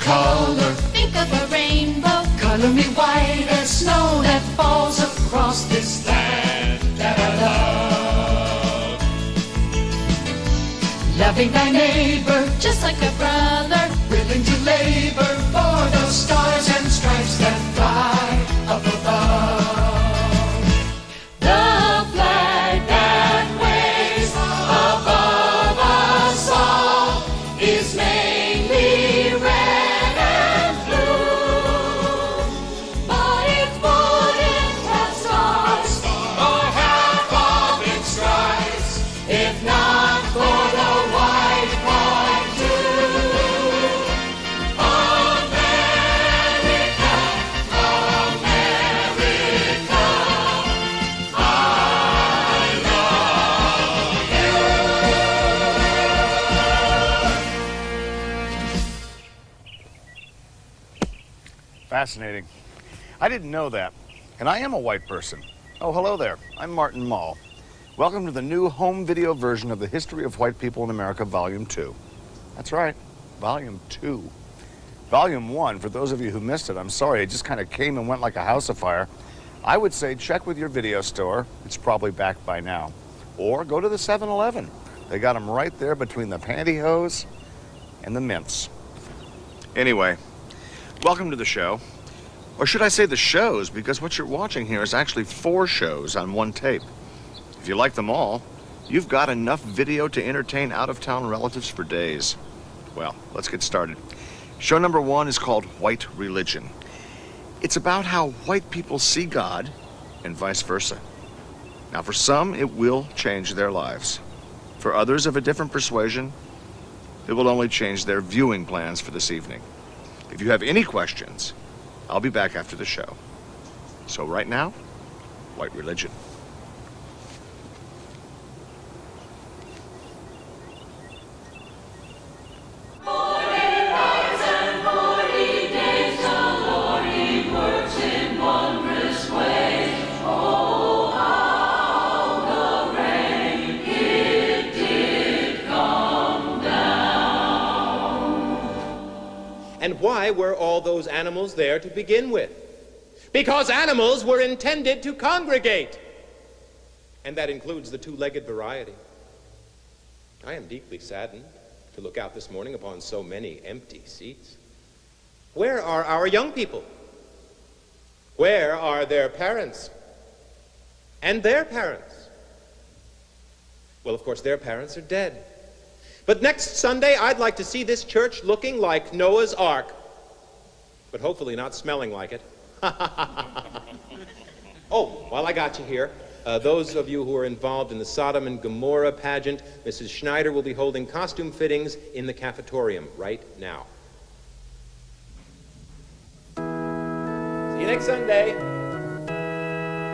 color. Think of a rainbow. Color me white as snow that falls across this land that I love. Loving thy neighbor Just like a brother. willing to labor for those stars and stripes that fly up above. The flag that waves above us all is mainly red and blue, but it wouldn't have stars or half of its stripes if not for the white part too. America, America, I love you. Fascinating. I didn't know that. And I am a white person. Oh, hello there. I'm Martin Mull. Welcome to the new home video version of the History of White People in America, Volume 2. That's right, Volume 2. Volume 1, for those of you who missed it, I'm sorry, it just kind of came and went like a house afire. I would say check with your video store. It's probably back by now. Or go to the 7-Eleven. They got them right there between the pantyhose and the mints. Anyway, welcome to the show. Or should I say the shows, because what you're watching here is actually 4 shows on one tape. If you like them all, you've got enough video to entertain out-of-town relatives for days. Well, let's get started. Show number 1 is called White Religion. It's about how white people see God and vice versa. Now, for some, it will change their lives. For others of a different persuasion, it will only change their viewing plans for this evening. If you have any questions, I'll be back after the show. So right now, White Religion. And why were all those animals there to begin with? Because animals were intended to congregate. And that includes the two-legged variety. I am deeply saddened to look out this morning upon so many empty seats. Where are our young people? Where are their parents? And their parents? Well, of course, their parents are dead. But next Sunday, I'd like to see this church looking like Noah's Ark, but hopefully not smelling like it. Oh, while I got you here, those of you who are involved in the Sodom and Gomorrah pageant, Mrs. Schneider will be holding costume fittings in the cafetorium right now. See you next Sunday.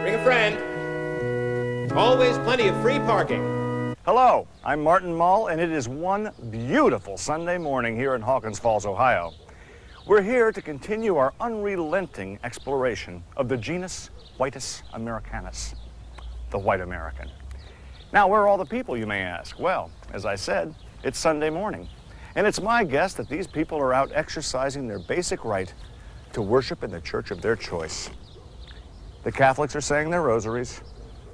Bring a friend. Always plenty of free parking. Hello, I'm Martin Mull, and it is one beautiful Sunday morning here in Hawkins Falls, Ohio. We're here to continue our unrelenting exploration of the genus Whitus Americanus, the white American. Now, where are all the people, you may ask? Well, as I said, it's Sunday morning, and it's my guess that these people are out exercising their basic right to worship in the church of their choice. The Catholics are saying their rosaries.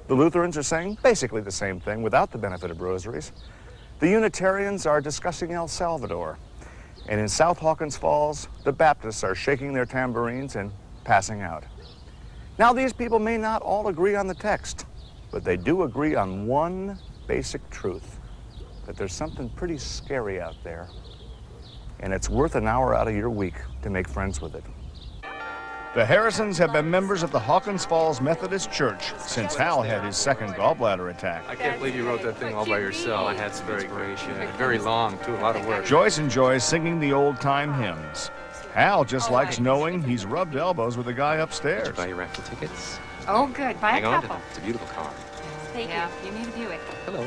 The Lutherans are saying basically the same thing without the benefit of rosaries. The Unitarians are discussing El Salvador. And in South Hawkins Falls, the Baptists are shaking their tambourines and passing out. Now, these people may not all agree on the text, but they do agree on one basic truth, that there's something pretty scary out there, and it's worth an hour out of your week to make friends with it. The Harrisons have been members of the Hawkins Falls Methodist Church since Hal had his second gallbladder attack. I can't believe you wrote that thing all by yourself. I had some inspiration. Very long, too, a lot of work. Joyce enjoys singing the old-time hymns. Hal just likes knowing he's rubbed elbows with the guy upstairs. Did you buy your raffle tickets? Oh, good. Buy Hang a on to couple. them. It's a beautiful car. Thank you. You need a Buick. Hello.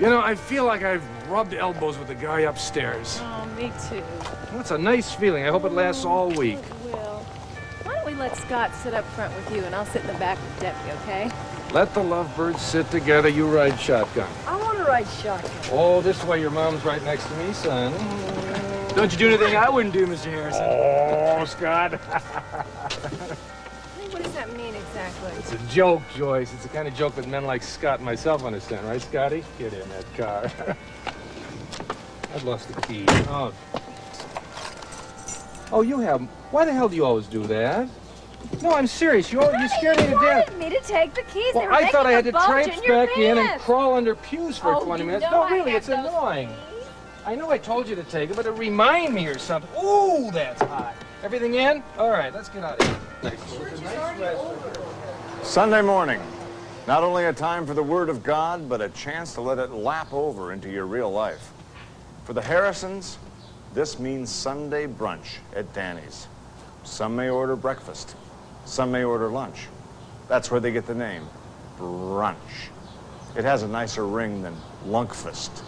You know, I feel like I've rubbed elbows with the guy upstairs. Oh, me too. Well, it's a nice feeling. I hope it lasts all week. It will. Why don't we let Scott sit up front with you and I'll sit in the back with Debbie, okay? Let the lovebirds sit together. You ride shotgun. I want to ride shotgun. Oh, this way your mom's right next to me, son. Don't you do anything I wouldn't do, Mr. Harrison. Oh, Scott. What does that mean exactly? It's a joke, Joyce. It's the kind of joke that men like Scott and myself understand, right, Scotty? Get in that car. I've lost the key. Oh, you have. Why the hell do you always do that? No, I'm serious. You scared me to death. You wanted me to take the keys. Well, They were I thought I had making to a bulge traipse in your back in and pants. crawl under pews for Oh, 20 you minutes. know No, I really, have it's those annoying. keys. I know I told you to take it, but to remind me or something. Ooh, that's hot. Everything in? All right, let's get out of here. Sunday morning. Not only a time for the Word of God, but a chance to let it lap over into your real life. For the Harrisons, this means Sunday brunch at Danny's. Some may order breakfast. Some may order lunch. That's where they get the name, brunch. It has a nicer ring than lunkfest.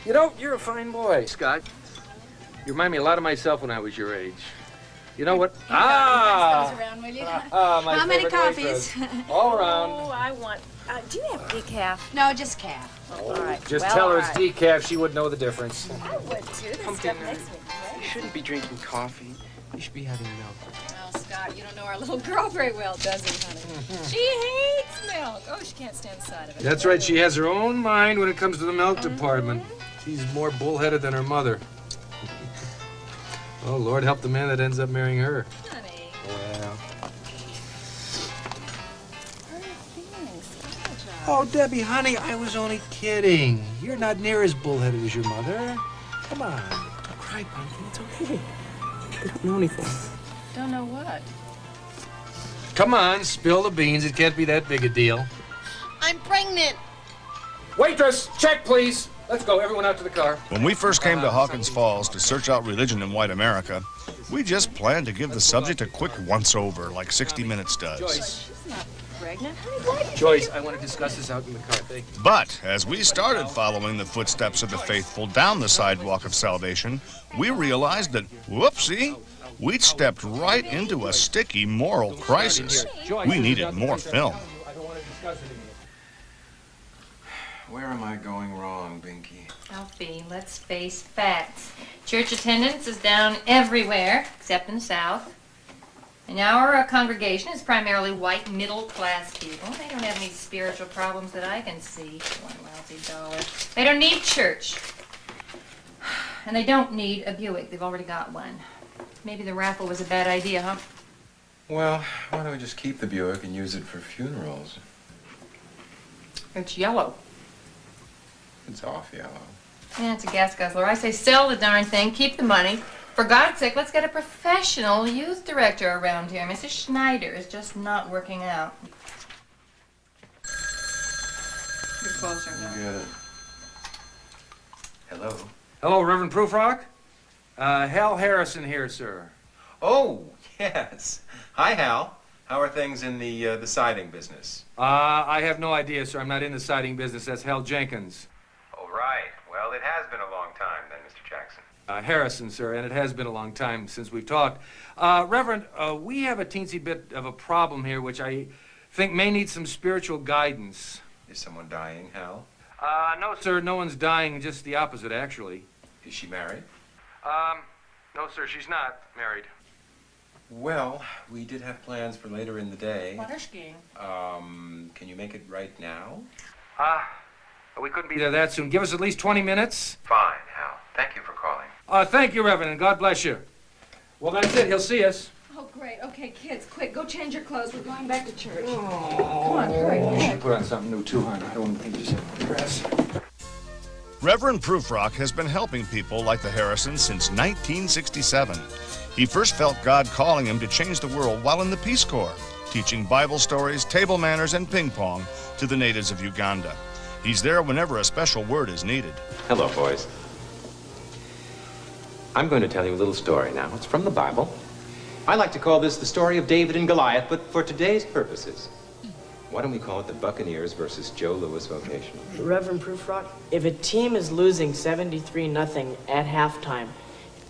You know, you're a fine boy, Scott. You remind me a lot of myself when I was your age. You know what? Pass those around, will you? My How many favorite coffees? waitress. All around. Oh, I want... do you have decaf? No, just calf. All right. Just well, tell her all it's right. decaf. She would know the difference. I would, too. This stuff makes me You great. shouldn't be drinking coffee. You should be having milk. Well, Scott, you don't know our little girl very well, does he, honey? She hates milk. Oh, she can't stand the sight of it. That's right. She has her own mind when it comes to the milk department. She's more bullheaded than her mother. Oh, Lord help the man that ends up marrying her. Honey. Well. How are you feeling, Scott? Oh, Debbie, honey, I was only kidding. You're not near as bullheaded as your mother. Come on. Don't cry, Pumpkin. It's okay. I don't know anything. Don't know what. Come on, spill the beans. It can't be that big a deal. I'm pregnant. Waitress, check, please. Let's go. Everyone out to the car. When we first came to Hawkins Falls to search out religion in white America, we just planned to give the subject a quick once-over, like 60 Minutes does. Joyce. She's not pregnant. Honey, why did Joyce, I want to discuss this out in the car. Thank you. But as we started following the footsteps of the faithful down the sidewalk of salvation, we realized that, whoopsie, we'd stepped right into a sticky moral crisis. We needed more film. I don't want to discuss it anymore. Where am I going wrong, Binky? Alfie, let's face facts. Church attendance is down everywhere, except in the South. And our congregation is primarily white, middle-class people. They don't have any spiritual problems that I can see. One lousy dollar. They don't need church. And they don't need a Buick. They've already got one. Maybe the raffle was a bad idea, huh? Well, why don't we just keep the Buick and use it for funerals? It's yellow. It's off yellow. Yeah, it's a gas guzzler. I say sell the darn thing, keep the money. For God's sake, let's get a professional youth director around here. Mrs. Schneider is just not working out. You're closer now. Get it. Hello? Hello, Reverend Proofrock. Hal Harrison here, sir. Oh, yes. Hi, Hal. How are things in the siding business? I have no idea, sir. I'm not in the siding business. That's Hal Jenkins. Oh, right. Well, it has been a long time then, Mr. Jackson. Harrison, sir, and it has been a long time since we've talked. Reverend, we have a teensy bit of a problem here, which I think may need some spiritual guidance. Is someone dying, Hal? No, sir, no one's dying, just the opposite, actually. Is she married? No, sir, she's not married. Well, we did have plans for later in the day. Water skiing. Can you make it right now? We couldn't be there that soon. Give us at least 20 minutes. Fine, Hal. Thank you for calling. Thank you, Reverend, and God bless you. Well, that's it. He'll see us. Oh, great. Okay, kids, quick, go change your clothes. We're going back to church. Come on, hurry. Put on something new, too, hon. I don't want to think you said dress. Reverend Proofrock has been helping people like the Harrisons since 1967. He first felt God calling him to change the world while in the Peace Corps, teaching Bible stories, table manners, and ping pong to the natives of Uganda. He's there whenever a special word is needed. Hello, boys. I'm going to tell you a little story now. It's from the Bible. I like to call this the story of David and Goliath, but for today's purposes, why don't we call it the Buccaneers versus Joe Louis Vocational? Reverend Proofrock, if a team is losing 73-0 at halftime,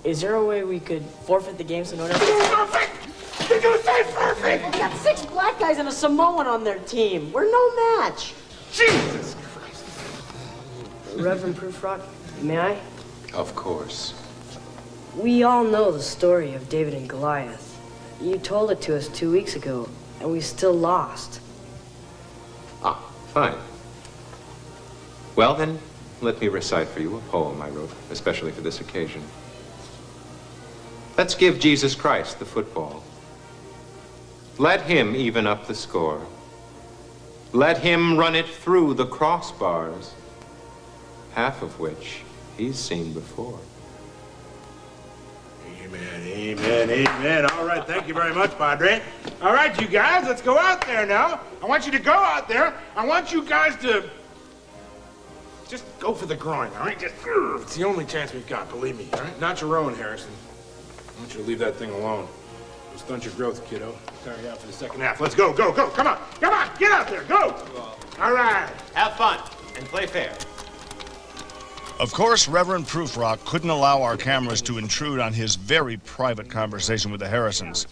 is there a way we could forfeit the game so no one else... Perfect! Did you say perfect? We got 6 black guys and a Samoan on their team. We're no match. Jesus! Reverend Proofrock, may I? Of course. We all know the story of David and Goliath. You told it to us 2 weeks ago, and we still lost. Ah, fine. Well, then, let me recite for you a poem I wrote, especially for this occasion. Let's give Jesus Christ the football. Let him even up the score. Let him run it through the crossbars, half of which he's seen before. Amen, amen, amen. All right, thank you very much, Padre. All right, you guys, let's go out there now. I want you to go out there. I want you guys to just go for the groin, all right? Just, it's the only chance we've got, believe me, all right? Not your own, Harrison. I want you to leave that thing alone. It'll stunt your growth, kiddo. Carry out for the second half. Let's go, go, go. Come on, get out there, go. All right. Have fun and play fair. Of course, Reverend Prufrock couldn't allow our cameras to intrude on his very private conversation with the Harrisons.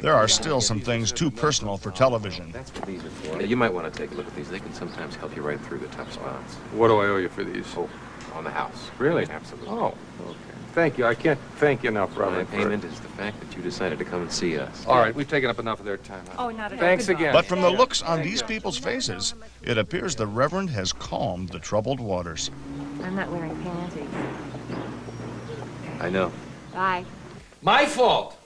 There are still some things too personal for television. That's what these are for. You might want to take a look at these. They can sometimes help you right through the tough spots. What do I owe you for these? Oh, on the house. Really? Absolutely. Oh, okay. Thank you. I can't thank you enough, My Robert. payment is the fact that you decided to come and see us. All right, we've taken up enough of their time. Oh, not at all. Thanks again. But from the looks on these people's faces, it appears the Reverend has calmed the troubled waters. I'm not wearing panties. I know. Bye. My fault.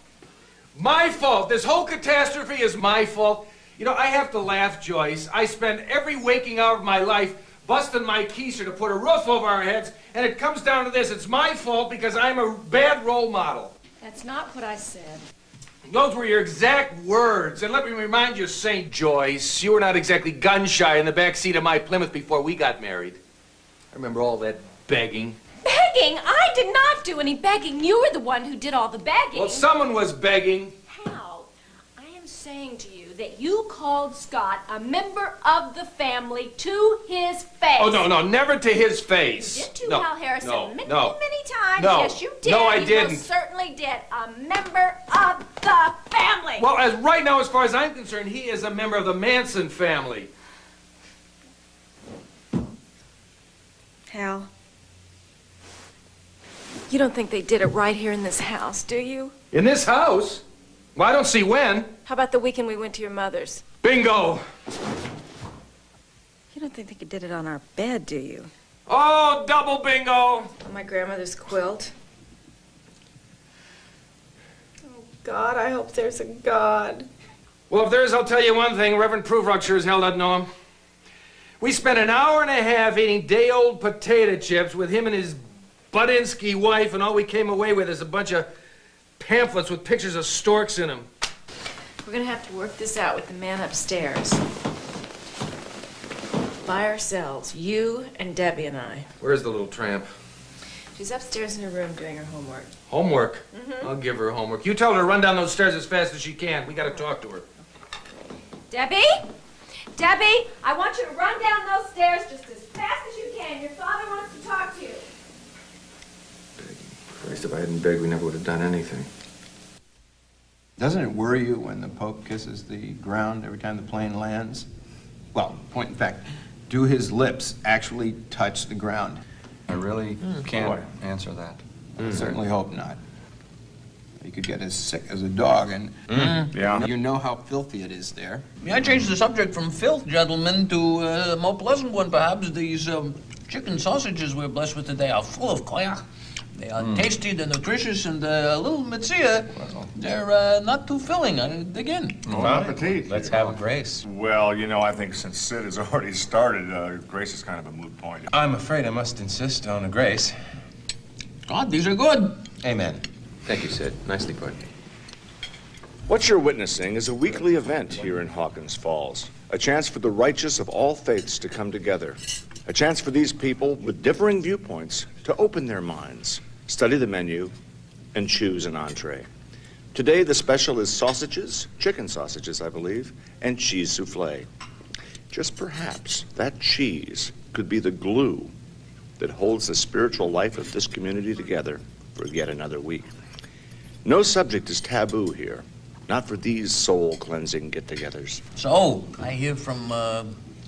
My fault. This whole catastrophe is my fault. You know, I have to laugh, Joyce. I spend every waking hour of my life busting my keister to put a roof over our heads, and it comes down to this. It's my fault because I'm a bad role model. That's not what I said. Those were your exact words. And let me remind you, St. Joyce, you were not exactly gun-shy in the back seat of my Plymouth before we got married. I remember all that begging. Begging? I did not do any begging. You were the one who did all the begging. Well, someone was begging. How? I am saying to you that you called Scott a member of the family to his face. Oh, no, never to his face. You did too, No, Hal Harrison. no, many, no. many times. No. Yes, you did. No, I You didn't. most certainly did. A member of the family. Well, right now, as far as I'm concerned, he is a member of the Manson family. Hal, you don't think they did it right here in this house, do you? In this house? Well, I don't see when. How about the weekend we went to your mother's? Bingo! You don't think they did it on our bed, do you? Oh, double bingo! On my grandmother's quilt? Oh, God, I hope there's a God. Well, if there is, I'll tell you one thing. Reverend Prufrock sure as hell doesn't know him. We spent an hour and a half eating day-old potato chips with him and his Budinsky wife, and all we came away with is a bunch of pamphlets with pictures of storks in them. We're gonna have to work this out with the man upstairs. By ourselves, you and Debbie and I. Where's the little tramp? She's upstairs in her room doing her homework. Homework? I'll give her homework. You tell her to run down those stairs as fast as she can. We gotta talk to her. Debbie? Debbie, I want you to run down those stairs just as fast as you can. Your father wants to talk to you. Christ, if I hadn't begged, we never would have done anything. Doesn't it worry you when the Pope kisses the ground every time the plane lands? Well, point in fact, do his lips actually touch the ground? I really can't answer that. I certainly hope not. You could get as sick as a dog, and Yeah. you know how filthy it is there. May I change the subject from filth, gentlemen, to a more pleasant one, perhaps? These chicken sausages we're blessed with today are full of koyach. They are tasty, they're nutritious, and a little mitzvah. They're not too filling. I dig in. Bon appetit. Let's have Grace. Well, you know, I think since Sid has already started, Grace is kind of a moot point. I'm afraid I must insist on a Grace. God, these are good. Amen. Thank you, Sid. Nicely put. What you're witnessing is a weekly event here in Hawkins Falls. A chance for the righteous of all faiths to come together. A chance for these people with differing viewpoints to open their minds, study the menu, and choose an entree. Today, the special is sausages, chicken sausages, I believe, and cheese souffle. Just perhaps that cheese could be the glue that holds the spiritual life of this community together for yet another week. No subject is taboo here, not for these soul-cleansing get-togethers. So, I hear from a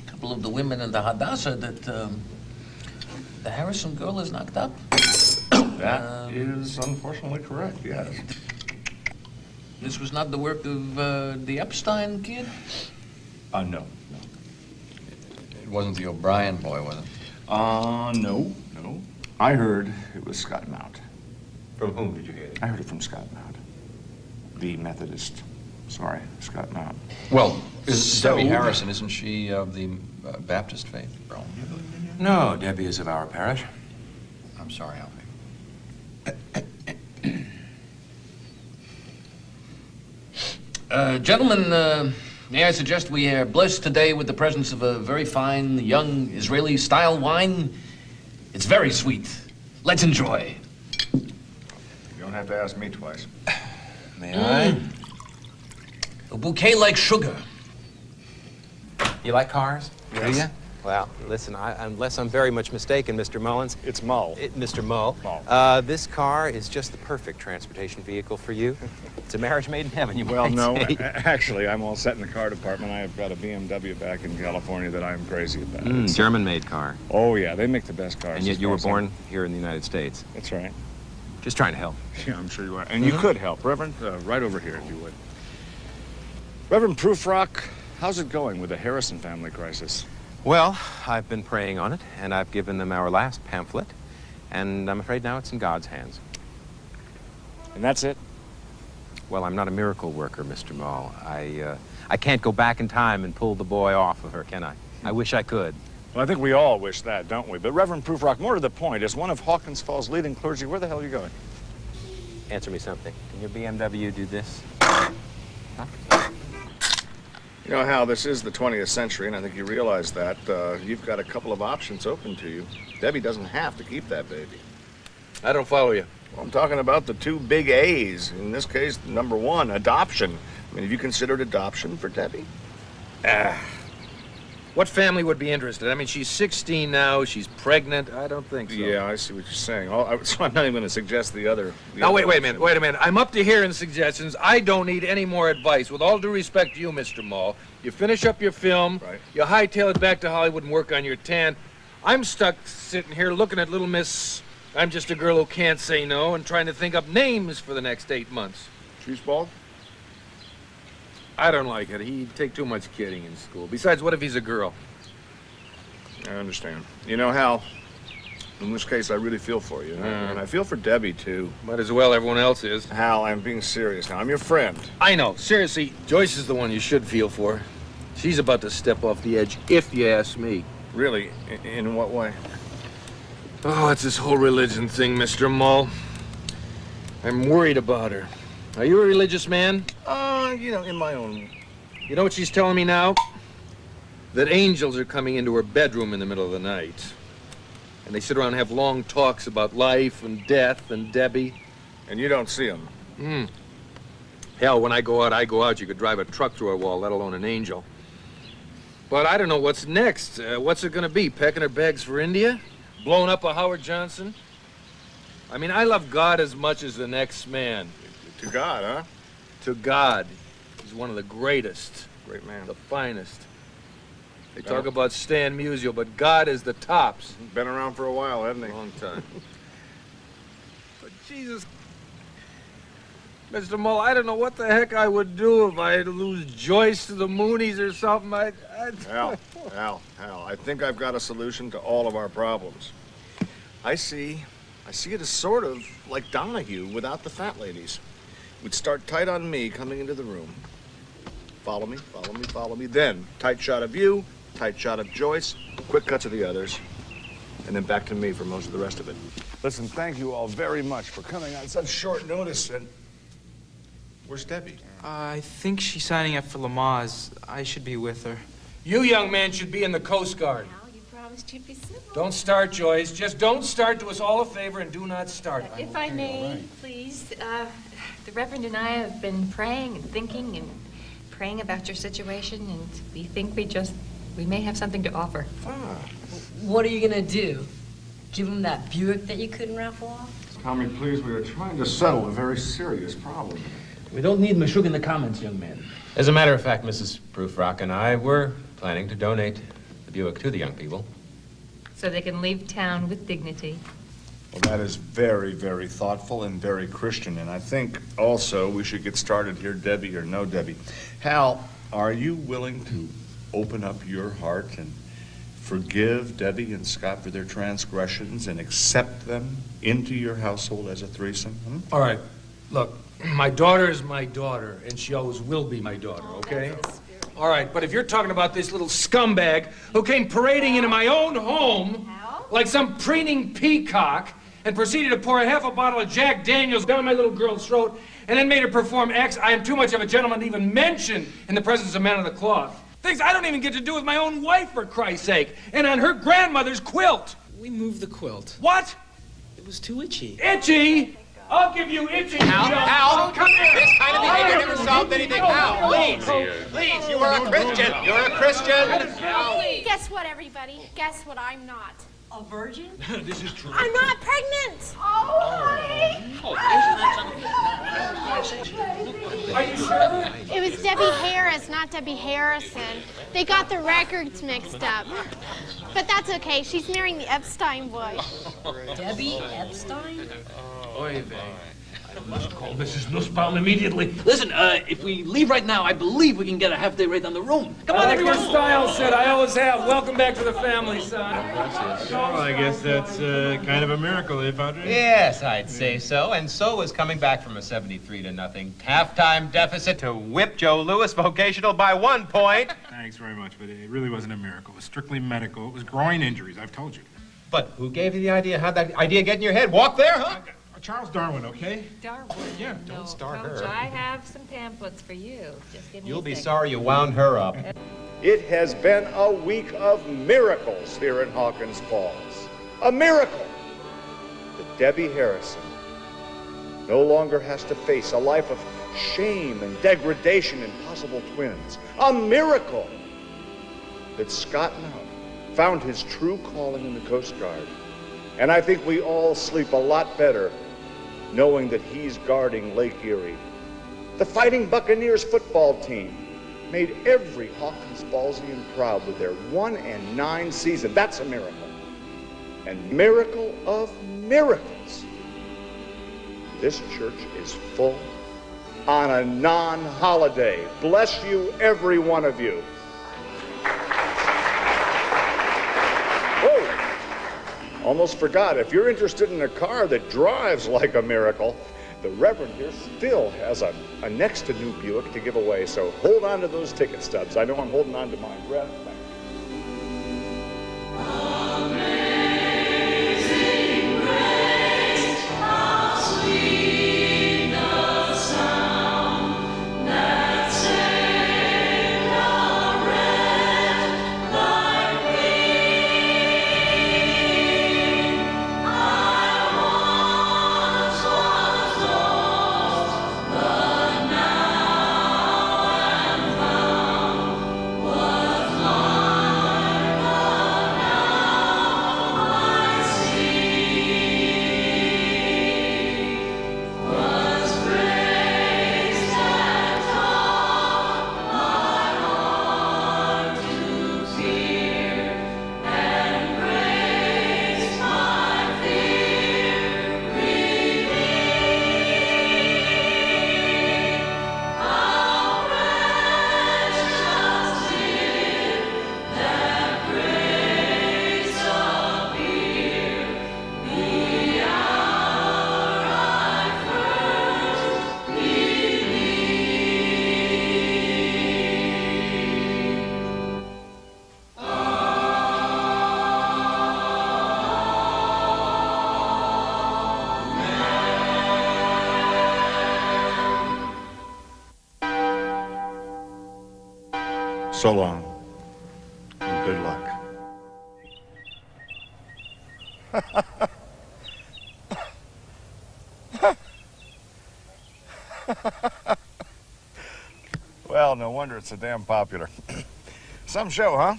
couple of the women in the Hadassah that the Harrison girl is knocked up. That is unfortunately correct, yes. This was not the work of the Epstein kid? No. It wasn't the O'Brien boy, was it? No. I heard it was Scott Mount. From whom did you hear it? I heard it from Scott Mount. The Methodist. Sorry, Scott Mount. Well, So- Debbie Harrison, isn't she of the Baptist faith? No, Debbie is of our parish. I'm sorry, Alfie. Gentlemen, may I suggest we are blessed today with the presence of a very fine, young Israeli-style wine? It's very sweet. Let's enjoy. You don't have to ask me twice. May I? A bouquet like sugar. You like cars? Do you? Well, listen, unless I'm very much mistaken, Mr. Mullins. It's Mull. Mr. Mull. Mull. This car is just the perfect transportation vehicle for you. It's a marriage made in heaven, you Well, might no, say. actually, I'm all set in the car department. I've got a BMW back in California that I'm crazy about. German-made car. Oh, yeah, they make the best cars. And yet as you far were as I- born here in the United States. That's right. Just trying to help. Yeah, I'm sure you are. And you could help. Reverend, right over here, if you would. Reverend Prufrock, how's it going with the Harrison family crisis? Well, I've been praying on it, and I've given them our last pamphlet, and I'm afraid now it's in God's hands. And that's it? Well, I'm not a miracle worker, Mr. Mull. I can't go back in time and pull the boy off of her, can I? I wish I could. Well, I think we all wish that, don't we? But Reverend Prufrock, more to the point, as one of Hawkins Falls' leading clergy, where the hell are you going? Answer me something. Can your BMW do this? You know, Hal, this is the 20th century, and I think you realize that. You've got a couple of options open to you. Debbie doesn't have to keep that baby. I don't follow you. Well, I'm talking about the two big A's. In this case, number one, adoption. I mean, have you considered adoption for Debbie? What family would be interested? I mean, she's 16 now. She's pregnant. I don't think so. Yeah, I see what you're saying. So I'm not even going to suggest the other. Now, wait a minute. I'm up to here in suggestions. I don't need any more advice. With all due respect to you, Mr. Mull, you finish up your film, Right. you hightail it back to Hollywood and work on your tan. I'm stuck sitting here looking at little Miss I'm just a girl who can't say no and trying to think up names for the next 8 months. She's bald? I don't like it. He'd take too much kidding in school. Besides, what if he's a girl? I understand. You know, Hal, in this case, I really feel for you. And I feel for Debbie, too. Might as well, everyone else is. Hal, I'm being serious now. I'm your friend. I know. Seriously, Joyce is the one you should feel for. She's about to step off the edge, if you ask me. Really? In what way? Oh, it's this whole religion thing, Mr. Mull. I'm worried about her. Are you a religious man? You know, in my own... You know what she's telling me now? That angels are coming into her bedroom in the middle of the night. And they sit around and have long talks about life and death and Debbie. And you don't see them? Hell, when I go out. You could drive a truck through a wall, let alone an angel. But I don't know what's next. What's it gonna be? Packing her bags for India? Blowing up a Howard Johnson? I mean, I love God as much as the next man. To God, huh? To God. He's one of the greatest. Great man. The finest. They talk about Stan Musial, but God is the tops. Been around for a while, hasn't he? Long time. But Jesus... Mr. Mull, I don't know what the heck I would do if I had to lose Joyce to the Moonies or something. Hal, I think I've got a solution to all of our problems. I see it as sort of like Donahue without the fat ladies. We'd start tight on me coming into the room. Follow me, follow me, follow me. Then, tight shot of you, tight shot of Joyce, quick cut to the others, and then back to me for most of the rest of it. Listen, thank you all very much for coming on such short notice, and... Where's Debbie? I think she's signing up for Lamaze. I should be with her. You young man should be in the Coast Guard. Now, you promised you'd be civil. Don't start, Joyce. Just don't start. Do us all a favor and do not start. If I may, please, the Reverend and I have been praying and thinking and praying about your situation, and we think we may have something to offer. What are you gonna do? Give him that Buick that you couldn't raffle off? Tommy, please, we are trying to settle a very serious problem. We don't need Meshuggah in the comments, young man. As a matter of fact, Mrs. Prufrock and I were planning to donate the Buick to the young people. So they can leave town with dignity. Well, that is very, very thoughtful and very Christian. And I think also we should get started here, Debbie or no Debbie. Hal, are you willing to open up your heart and forgive Debbie and Scott for their transgressions and accept them into your household as a threesome? All right, look, my daughter is my daughter, and she always will be my daughter, okay? All right, but if you're talking about this little scumbag who came parading into my own home like some preening peacock and proceeded to pour half a bottle of Jack Daniels down my little girl's throat and then made her perform acts I am too much of a gentleman to even mention in the presence of men of the cloth. Things I don't even get to do with my own wife, for Christ's sake, and on her grandmother's quilt. We moved the quilt. What? It was too itchy. Itchy? I'll give you itchy. Al, come here. This kind of behavior never solved anything. Al, please, you are a Christian. You're a Christian. Guess what, everybody? Guess what I'm not? A virgin? This is true. I'm not pregnant. Oh, honey. Are you sure? It was Debbie Harris, not Debbie Harrison. They got the records mixed up. But that's okay. She's marrying the Epstein boy. Debbie Epstein? Oy vey. I must call Mrs. Nussbaum immediately. Listen, if we leave right now, I believe we can get a half-day rate on the room. Come on, Like everyone. your style said, I always have. Welcome back to the family, son. Well, I guess that's kind of a miracle, eh, Padre? Yes, I'd say so. And so is coming back from a 73-0 halftime deficit to whip Joe Louis Vocational by 1 point. Thanks very much, but it really wasn't a miracle. It was strictly medical. It was groin injuries, I've told you. But who gave you the idea? How'd that idea get in your head? Walk there, huh? Charles Darwin, okay? Darwin? Yeah, don't start Coach, her. I have some pamphlets for you. Just give me You'll a be second. sorry you wound her up. It has been a week of miracles here in Hawkins Falls. A miracle that Debbie Harrison no longer has to face a life of shame and degradation and possible twins. A miracle that Scott now found his true calling in the Coast Guard. And I think we all sleep a lot better knowing that he's guarding Lake Erie. The Fighting Buccaneers football team made every Hawkins Fallsian proud with their 1-9 season. That's a miracle. And miracle of miracles. This church is full on a non-holiday. Bless you, every one of you. Whoa! Almost forgot, if you're interested in a car that drives like a miracle, the Reverend here still has a next to new Buick to give away, so hold on to those ticket stubs. I know I'm holding on to mine. Rev, thank you. So long, and good luck. Well, no wonder it's so damn popular. Some show, huh?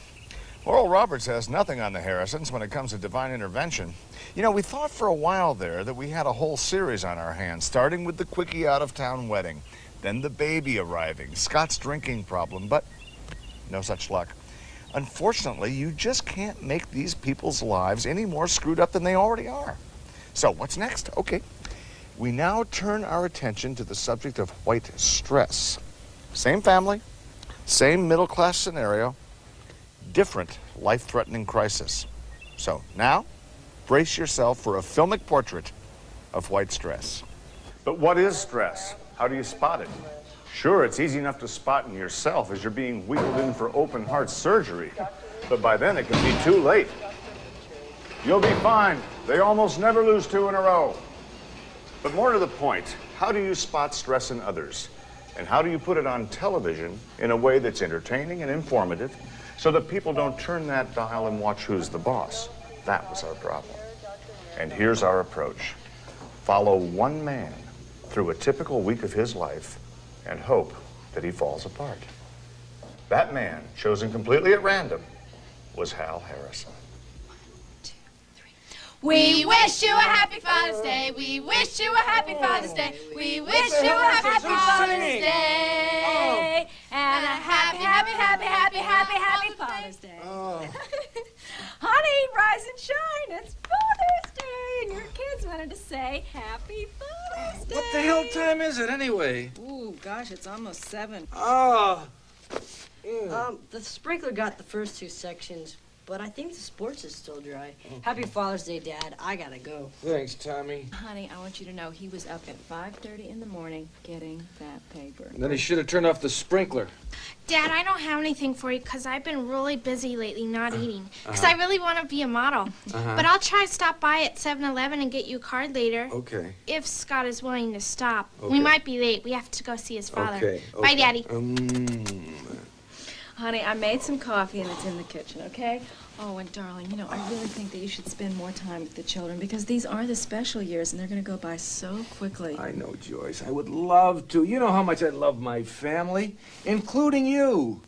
Oral Roberts has nothing on the Harrisons when it comes to divine intervention. You know, we thought for a while there that we had a whole series on our hands, starting with the quickie out-of-town wedding, then the baby arriving, Scott's drinking problem, but no such luck. Unfortunately, you just can't make these people's lives any more screwed up than they already are. So what's next? Okay. We now turn our attention to the subject of white stress. Same family, same middle-class scenario, different life-threatening crisis. So now, brace yourself for a filmic portrait of white stress. But what is stress? How do you spot it? Sure, it's easy enough to spot in yourself as you're being wheeled in for open heart surgery. But by then, it can be too late. You'll be fine. They almost never lose 2 in a row. But more to the point, how do you spot stress in others? And how do you put it on television in a way that's entertaining and informative so that people don't turn that dial and watch Who's the Boss? That was our problem. And here's our approach. Follow one man through a typical week of his life and hope that he falls apart. That man, chosen completely at random, was Hal Harrison. We wish you a happy Father's Day. We wish you a happy Father's Day. We wish you a happy Father's Day. And a happy, happy, happy, happy, happy, happy Father's Day. Honey, rise and shine. It's Father's Day. And your kids wanted to say Happy Father's Day. What the hell time is it anyway? Ooh, gosh, it's almost 7. Oh. The sprinkler got the first 2 sections, but I think the sports is still dry. Happy Father's Day, Dad. I gotta go. Thanks, Tommy. Honey, I want you to know he was up at 5:30 in the morning getting that paper. And then he should have turned off the sprinkler. Dad, I don't have anything for you because I've been really busy lately not eating. Because I really want to be a model. But I'll try to stop by at 7-Eleven and get you a card later. Okay. If Scott is willing to stop. Okay. We might be late. We have to go see his father. Okay. Bye, Daddy. Honey, I made some coffee and it's in the kitchen, okay? Oh, and darling, you know, I really think that you should spend more time with the children because these are the special years and they're going to go by so quickly. I know, Joyce. I would love to. You know how much I love my family, including you.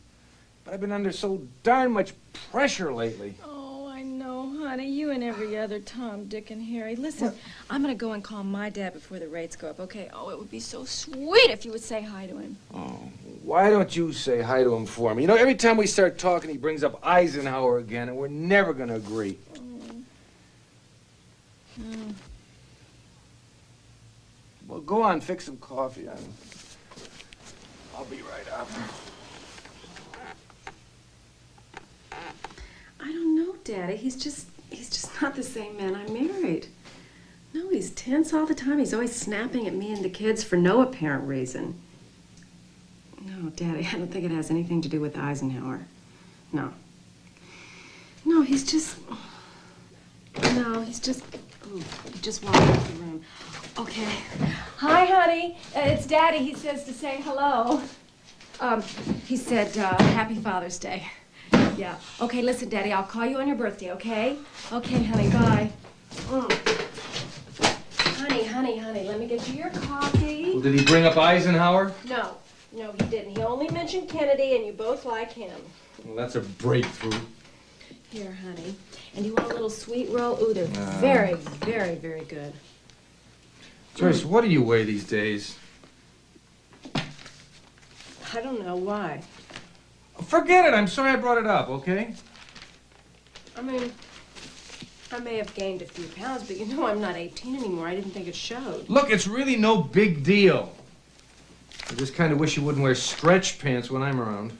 But I've been under so darn much pressure lately. Oh, I know, honey. You and every other Tom, Dick, and Harry. Listen, I'm going to go and call my dad before the rates go up, okay? Oh, it would be so sweet if you would say hi to him. Oh, why don't you say hi to him for me? You know, every time we start talking, he brings up Eisenhower again, and we're never going to agree. Well, go on, fix some coffee. I'll be right up. I don't know, Daddy. He's just not the same man I married. No, he's tense all the time. He's always snapping at me and the kids for no apparent reason. No, Daddy, I don't think it has anything to do with Eisenhower. No. No, he's just... Ooh, he just walked out the room. Okay. Hi, honey. It's Daddy. He says to say hello. He said, Happy Father's Day. Yeah. Okay, listen, Daddy, I'll call you on your birthday, okay? Okay, honey, bye. Honey, let me get you your coffee. Well, did he bring up Eisenhower? No, he didn't. He only mentioned Kennedy, and you both like him. Well, that's a breakthrough. Here, honey. And you want a little sweet roll? Ooh, they're very, very, very good. Joyce, what do you weigh these days? I don't know why. Forget it. I'm sorry I brought it up, okay? I mean, I may have gained a few pounds, but you know I'm not 18 anymore. I didn't think it showed. Look, it's really no big deal. I just kind of wish you wouldn't wear stretch pants when I'm around.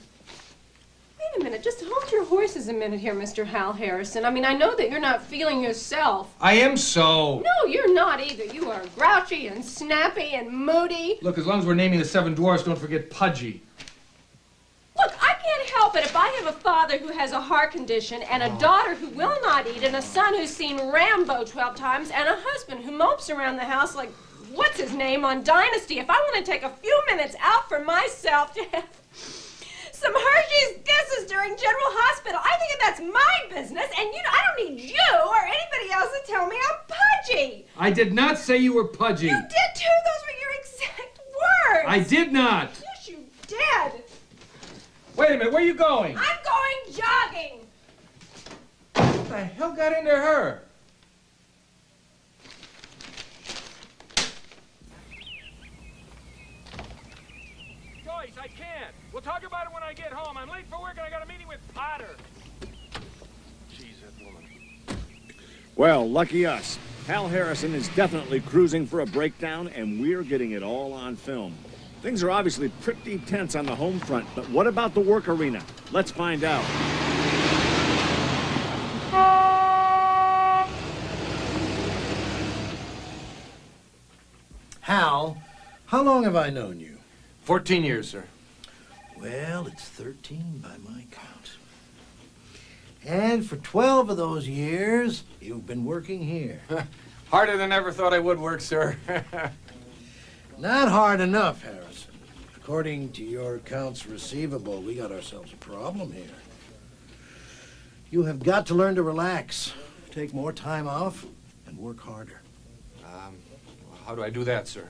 Wait a minute. Just hold your horses a minute here, Mr. Hal Harrison. I mean, I know that you're not feeling yourself. I am so. No, you're not either. You are grouchy and snappy and moody. Look, as long as we're naming the 7 dwarfs, don't forget Pudgy. Look, I can't help it if I have a father who has a heart condition and a daughter who will not eat and a son who's seen Rambo 12 times and a husband who mopes around the house like, what's his name on Dynasty. If I want to take a few minutes out for myself to have some Hershey's Kisses during General Hospital, I think that's my business, and I don't need you or anybody else to tell me I'm pudgy. I did not say you were pudgy. You did too. Those were your exact words. I did not. Yes, you did. Wait a minute, where are you going? I'm going jogging. What the hell got into her? Joyce, I can't. We'll talk about it when I get home. I'm late for work and I got a meeting with Potter. Jeez, that woman. Well, lucky us. Hal Harrison is definitely cruising for a breakdown, and we're getting it all on film. Things are obviously pretty tense on the home front, but what about the work arena? Let's find out. Hal, how long have I known you? 14 years, sir. Well, it's 13 by my count. And for 12 of those years, you've been working here. Harder than ever thought I would work, sir. Not hard enough, Harrison. According to your accounts receivable, we got ourselves a problem here. You have got to learn to relax, take more time off, and work harder. How do I do that, sir?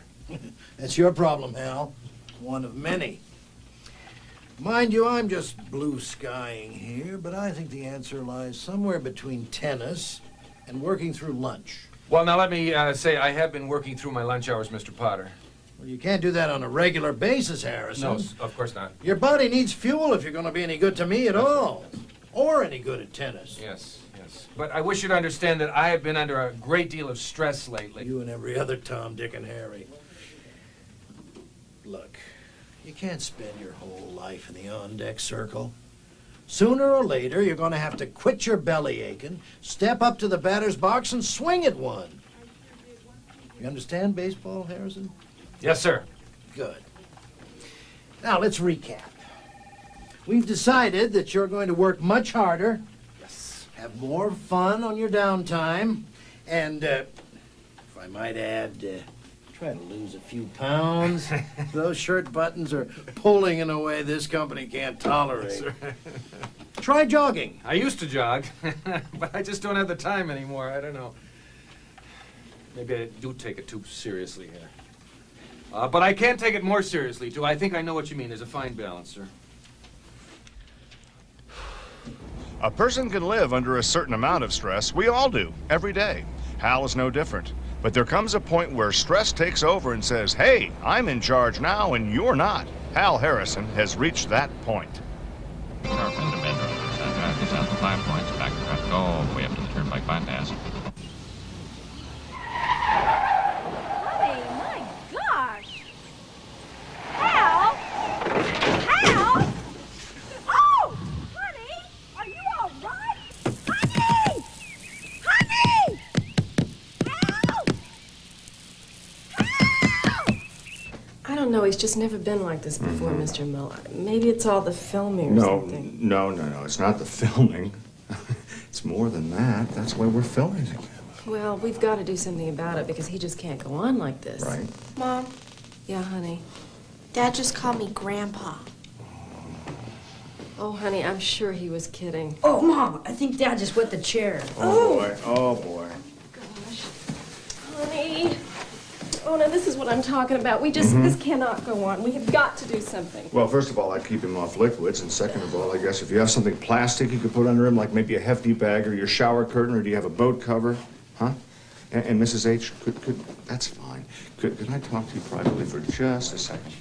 That's your problem, Hal. One of many. Mind you, I'm just blue-skying here, but I think the answer lies somewhere between tennis and working through lunch. Well, now let me say I have been working through my lunch hours, Mr. Potter. Well, you can't do that on a regular basis, Harrison. No, of course not. Your body needs fuel if you're going to be any good to me at all. Or any good at tennis. Yes, yes. But I wish you to understand that I have been under a great deal of stress lately. You and every other Tom, Dick, and Harry. Look, you can't spend your whole life in the on-deck circle. Sooner or later, you're going to have to quit your belly aching, step up to the batter's box, and swing at one. You understand baseball, Harrison? Yes, sir. Good. Now, let's recap. We've decided that you're going to work much harder, have more fun on your downtime, and, if I might add, try to lose a few pounds. Those shirt buttons are pulling in a way this company can't tolerate. Try jogging. I used to jog, but I just don't have the time anymore. I don't know. Maybe I do take it too seriously here. But I can take it more seriously, too. I think I know what you mean. There's a fine balance, sir. A person can live under a certain amount of stress. We all do, every day. Hal is no different. But there comes a point where stress takes over and says, hey, I'm in charge now and you're not. Hal Harrison has reached that point. Sharp into mid-road. Is out the 5 points. Back to traffic all the way up to the turnpike bypass. Honey, my gosh! Hal! Hal! Oh! Honey! Are you all right? Honey! Honey! Hal! Hal! I don't know. He's just never been like this before, Mr. Mull. Maybe it's all the filming or something. No. It's not the filming. It's more than that. That's why we're filming it. Well, we've got to do something about it because he just can't go on like this. Right. Mom, Yeah, honey. Dad just called me Grandpa. Oh, honey, I'm sure he was kidding. Oh, Mom, I think Dad just wet the chair. Oh, boy. Honey. Oh, no, this is what I'm talking about. This cannot go on. We have got to do something. Well, first of all, I'd keep him off liquids, and second of all, I guess if you have something plastic you could put under him, like maybe a hefty bag or your shower curtain, or do you have a boat cover? Huh? And Mrs. H, could that's fine. Could I talk to you privately for just a second?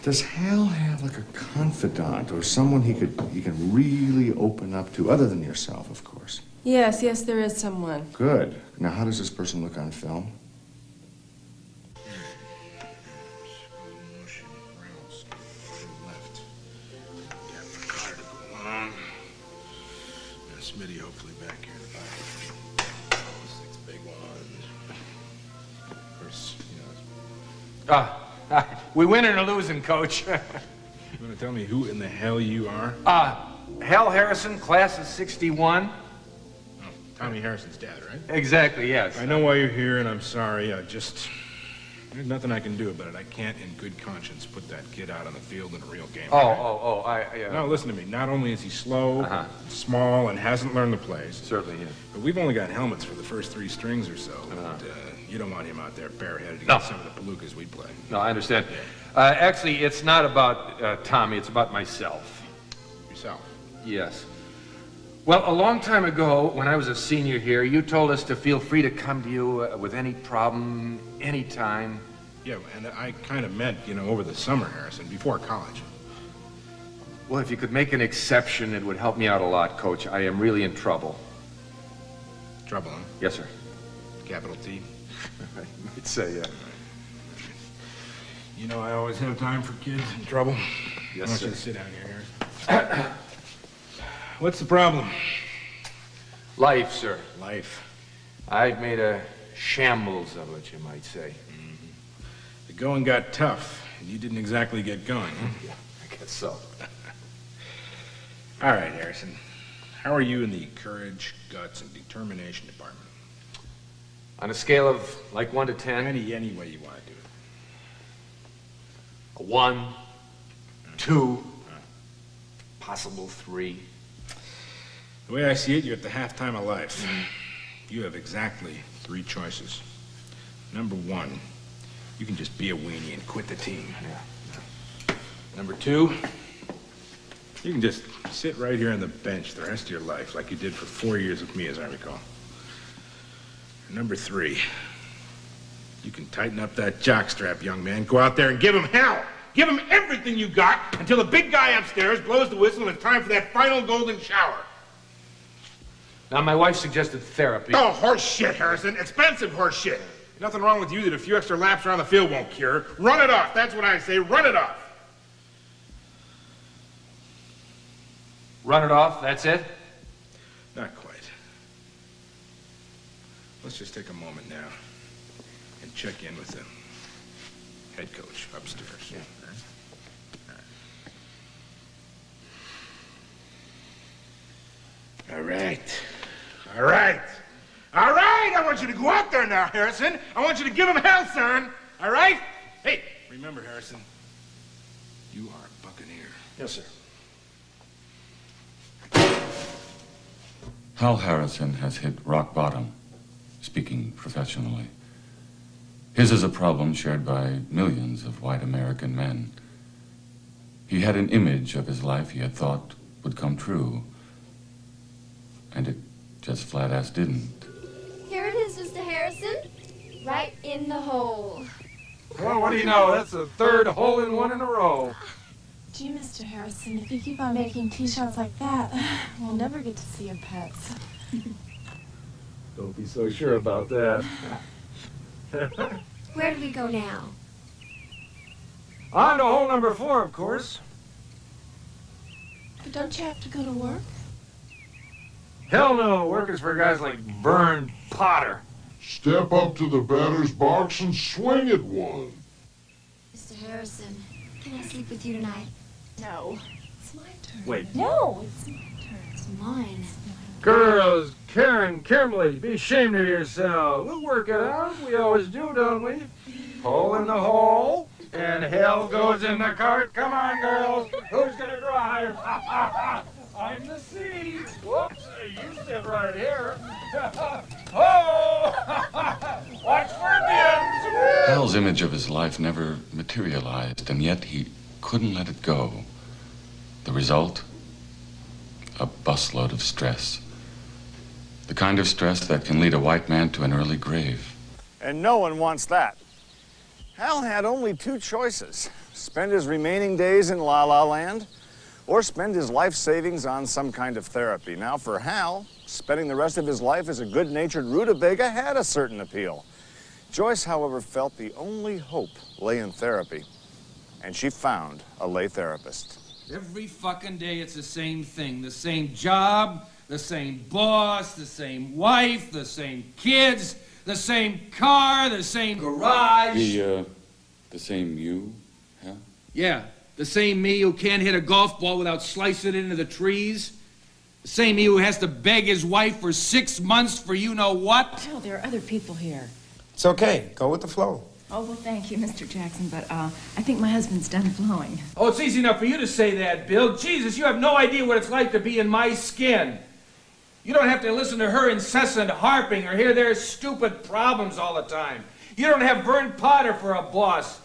Does Hal have like a confidant or someone he can really open up to, other than yourself, of course? Yes, there is someone. Good. Now, how does this person look on film? Smitty hopefully back here in the back. 6 big ones. Of course, you know. We winning or losing, Coach. You want to tell me who in the hell you are? Hal Harrison, class of '61. Oh, Tommy Harrison's dad, right? Exactly, yes. I know why you're here, and I'm sorry. There's nothing I can do about it. I can't, in good conscience, put that kid out on the field in a real game. No, listen to me. Not only is he slow, small, and hasn't learned the plays. Certainly, yeah. But we've only got helmets for the first 3 strings or so. And, you don't want him out there bareheaded against some of the palookas we play. No, I understand. Actually, it's not about Tommy. It's about myself. Yourself? Yes. Well, a long time ago, when I was a senior here, you told us to feel free to come to you with any problem, anytime. Yeah, and I kind of meant, over the summer, Harrison, before college. Well, if you could make an exception, it would help me out a lot, Coach. I am really in trouble. Trouble, huh? Yes, sir. Capital T. You'd say, yeah. You know, I always have time for kids in trouble. Yes, I want sir. you to sit down here, Harris. What's the problem? Life, sir. Life. I've made a shambles of it, you might say. The going got tough, and you didn't exactly get going, huh? Yeah, I guess so. All right, Harrison. How are you in the courage, guts, and determination department? On a scale of like 1 to 10? Any way you want to do it. A 1, 2, possible 3. The way I see it, you're at the halftime of life. You have exactly 3 choices. Number 1, you can just be a weenie and quit the team. Yeah. Number 2, you can just sit right here on the bench the rest of your life, like you did for 4 years with me, as I recall. Number 3, you can tighten up that jockstrap, young man. Go out there and give him hell. Give him everything you got until the big guy upstairs blows the whistle and it's time for that final golden shower. Now, my wife suggested therapy. Oh, horse shit, Harrison. Expensive horse shit. Nothing wrong with you that a few extra laps around the field won't cure. Run it off. That's what I say. Run it off. Run it off, that's it? Not quite. Let's just take a moment now and check in with the head coach upstairs. Yeah. All right. All right. All right. I want you to go out there now, Harrison. I want you to give him hell, son. All right? Hey, remember, Harrison, you are a buccaneer. Yes, sir. Hal Harrison has hit rock bottom, speaking professionally. His is a problem shared by millions of white American men. He had an image of his life he had thought would come true, and it just flat-ass didn't. Here it is, Mr. Harrison. Right in the hole. Well, what do you know? That's the 3rd hole-in-one in a row. Gee, Mr. Harrison, if you keep on making tee shots like that, we'll never get to see your pets. Don't be so sure about that. Where do we go now? On to hole number 4, of course. But don't you have to go to work? Hell no, work is for guys like Vern Potter. Step up to the batter's box and swing at one. Mr. Harrison, can I sleep with you tonight? No. It's my turn. Wait. No, it's my turn. It's mine. Girls, Karen, Kimberly, be ashamed of yourselves. We'll work it out. We always do, don't we? Hole in the hole, and hell goes in the cart. Come on, girls. Who's gonna drive? I'm the seat. Whoops, you sit right here. Oh! Watch for dibs. Hal's image of his life never materialized, and yet he couldn't let it go. The result? A busload of stress. The kind of stress that can lead a white man to an early grave. And no one wants that. Hal had only 2 choices. Spend his remaining days in La La Land, or spend his life savings on some kind of therapy. Now for Hal, spending the rest of his life as a good-natured rutabaga had a certain appeal. Joyce, however, felt the only hope lay in therapy, and she found a lay therapist. Every fucking day it's the same thing. The same job, the same boss, the same wife, the same kids, the same car, the same garage. The same you, Hal? Yeah, the same me who can't hit a golf ball without slicing it into the trees. The same me who has to beg his wife for 6 months for you know what. Oh, there are other people here. It's okay. Go with the flow. Oh, well, thank you, Mr. Jackson, but I think my husband's done flowing. Oh, it's easy enough for you to say that, Bill. Jesus, you have no idea what it's like to be in my skin. You don't have to listen to her incessant harping or hear their stupid problems all the time. You don't have Vern Potter for a boss.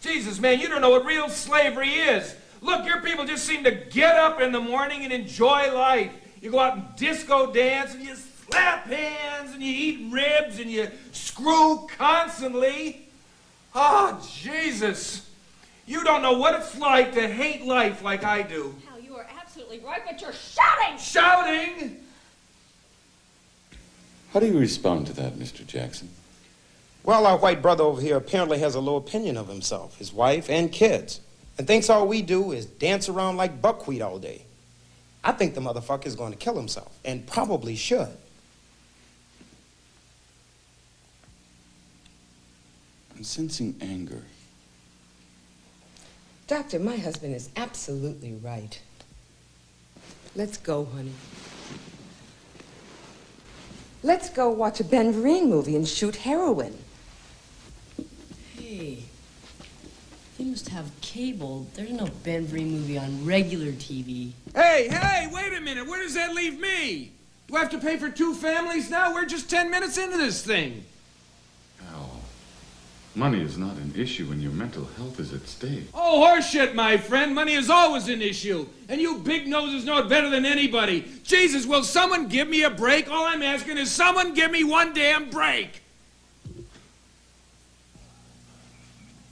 Jesus, man, you don't know what real slavery is. Look, your people just seem to get up in the morning and enjoy life. You go out and disco dance and you slap hands and you eat ribs and you screw constantly. Oh, Jesus. You don't know what it's like to hate life like I do. Hal, you are absolutely right, but you're shouting! Shouting? How do you respond to that, Mr. Jackson? Well, our white brother over here apparently has a low opinion of himself, his wife, and kids, and thinks all we do is dance around like buckwheat all day. I think the motherfucker's going to kill himself, and probably should. I'm sensing anger. Doctor, my husband is absolutely right. Let's go, honey. Let's go watch a Ben Vereen movie and shoot heroin. Hey, you must have cable. There's no Ben Vereen movie on regular TV. Hey, wait a minute. Where does that leave me? Do I have to pay for 2 families now? We're just 10 minutes into this thing. Al, money is not an issue when your mental health is at stake. Oh, horseshit, my friend. Money is always an issue. And you big noses know it better than anybody. Jesus, will someone give me a break? All I'm asking is someone give me one damn break.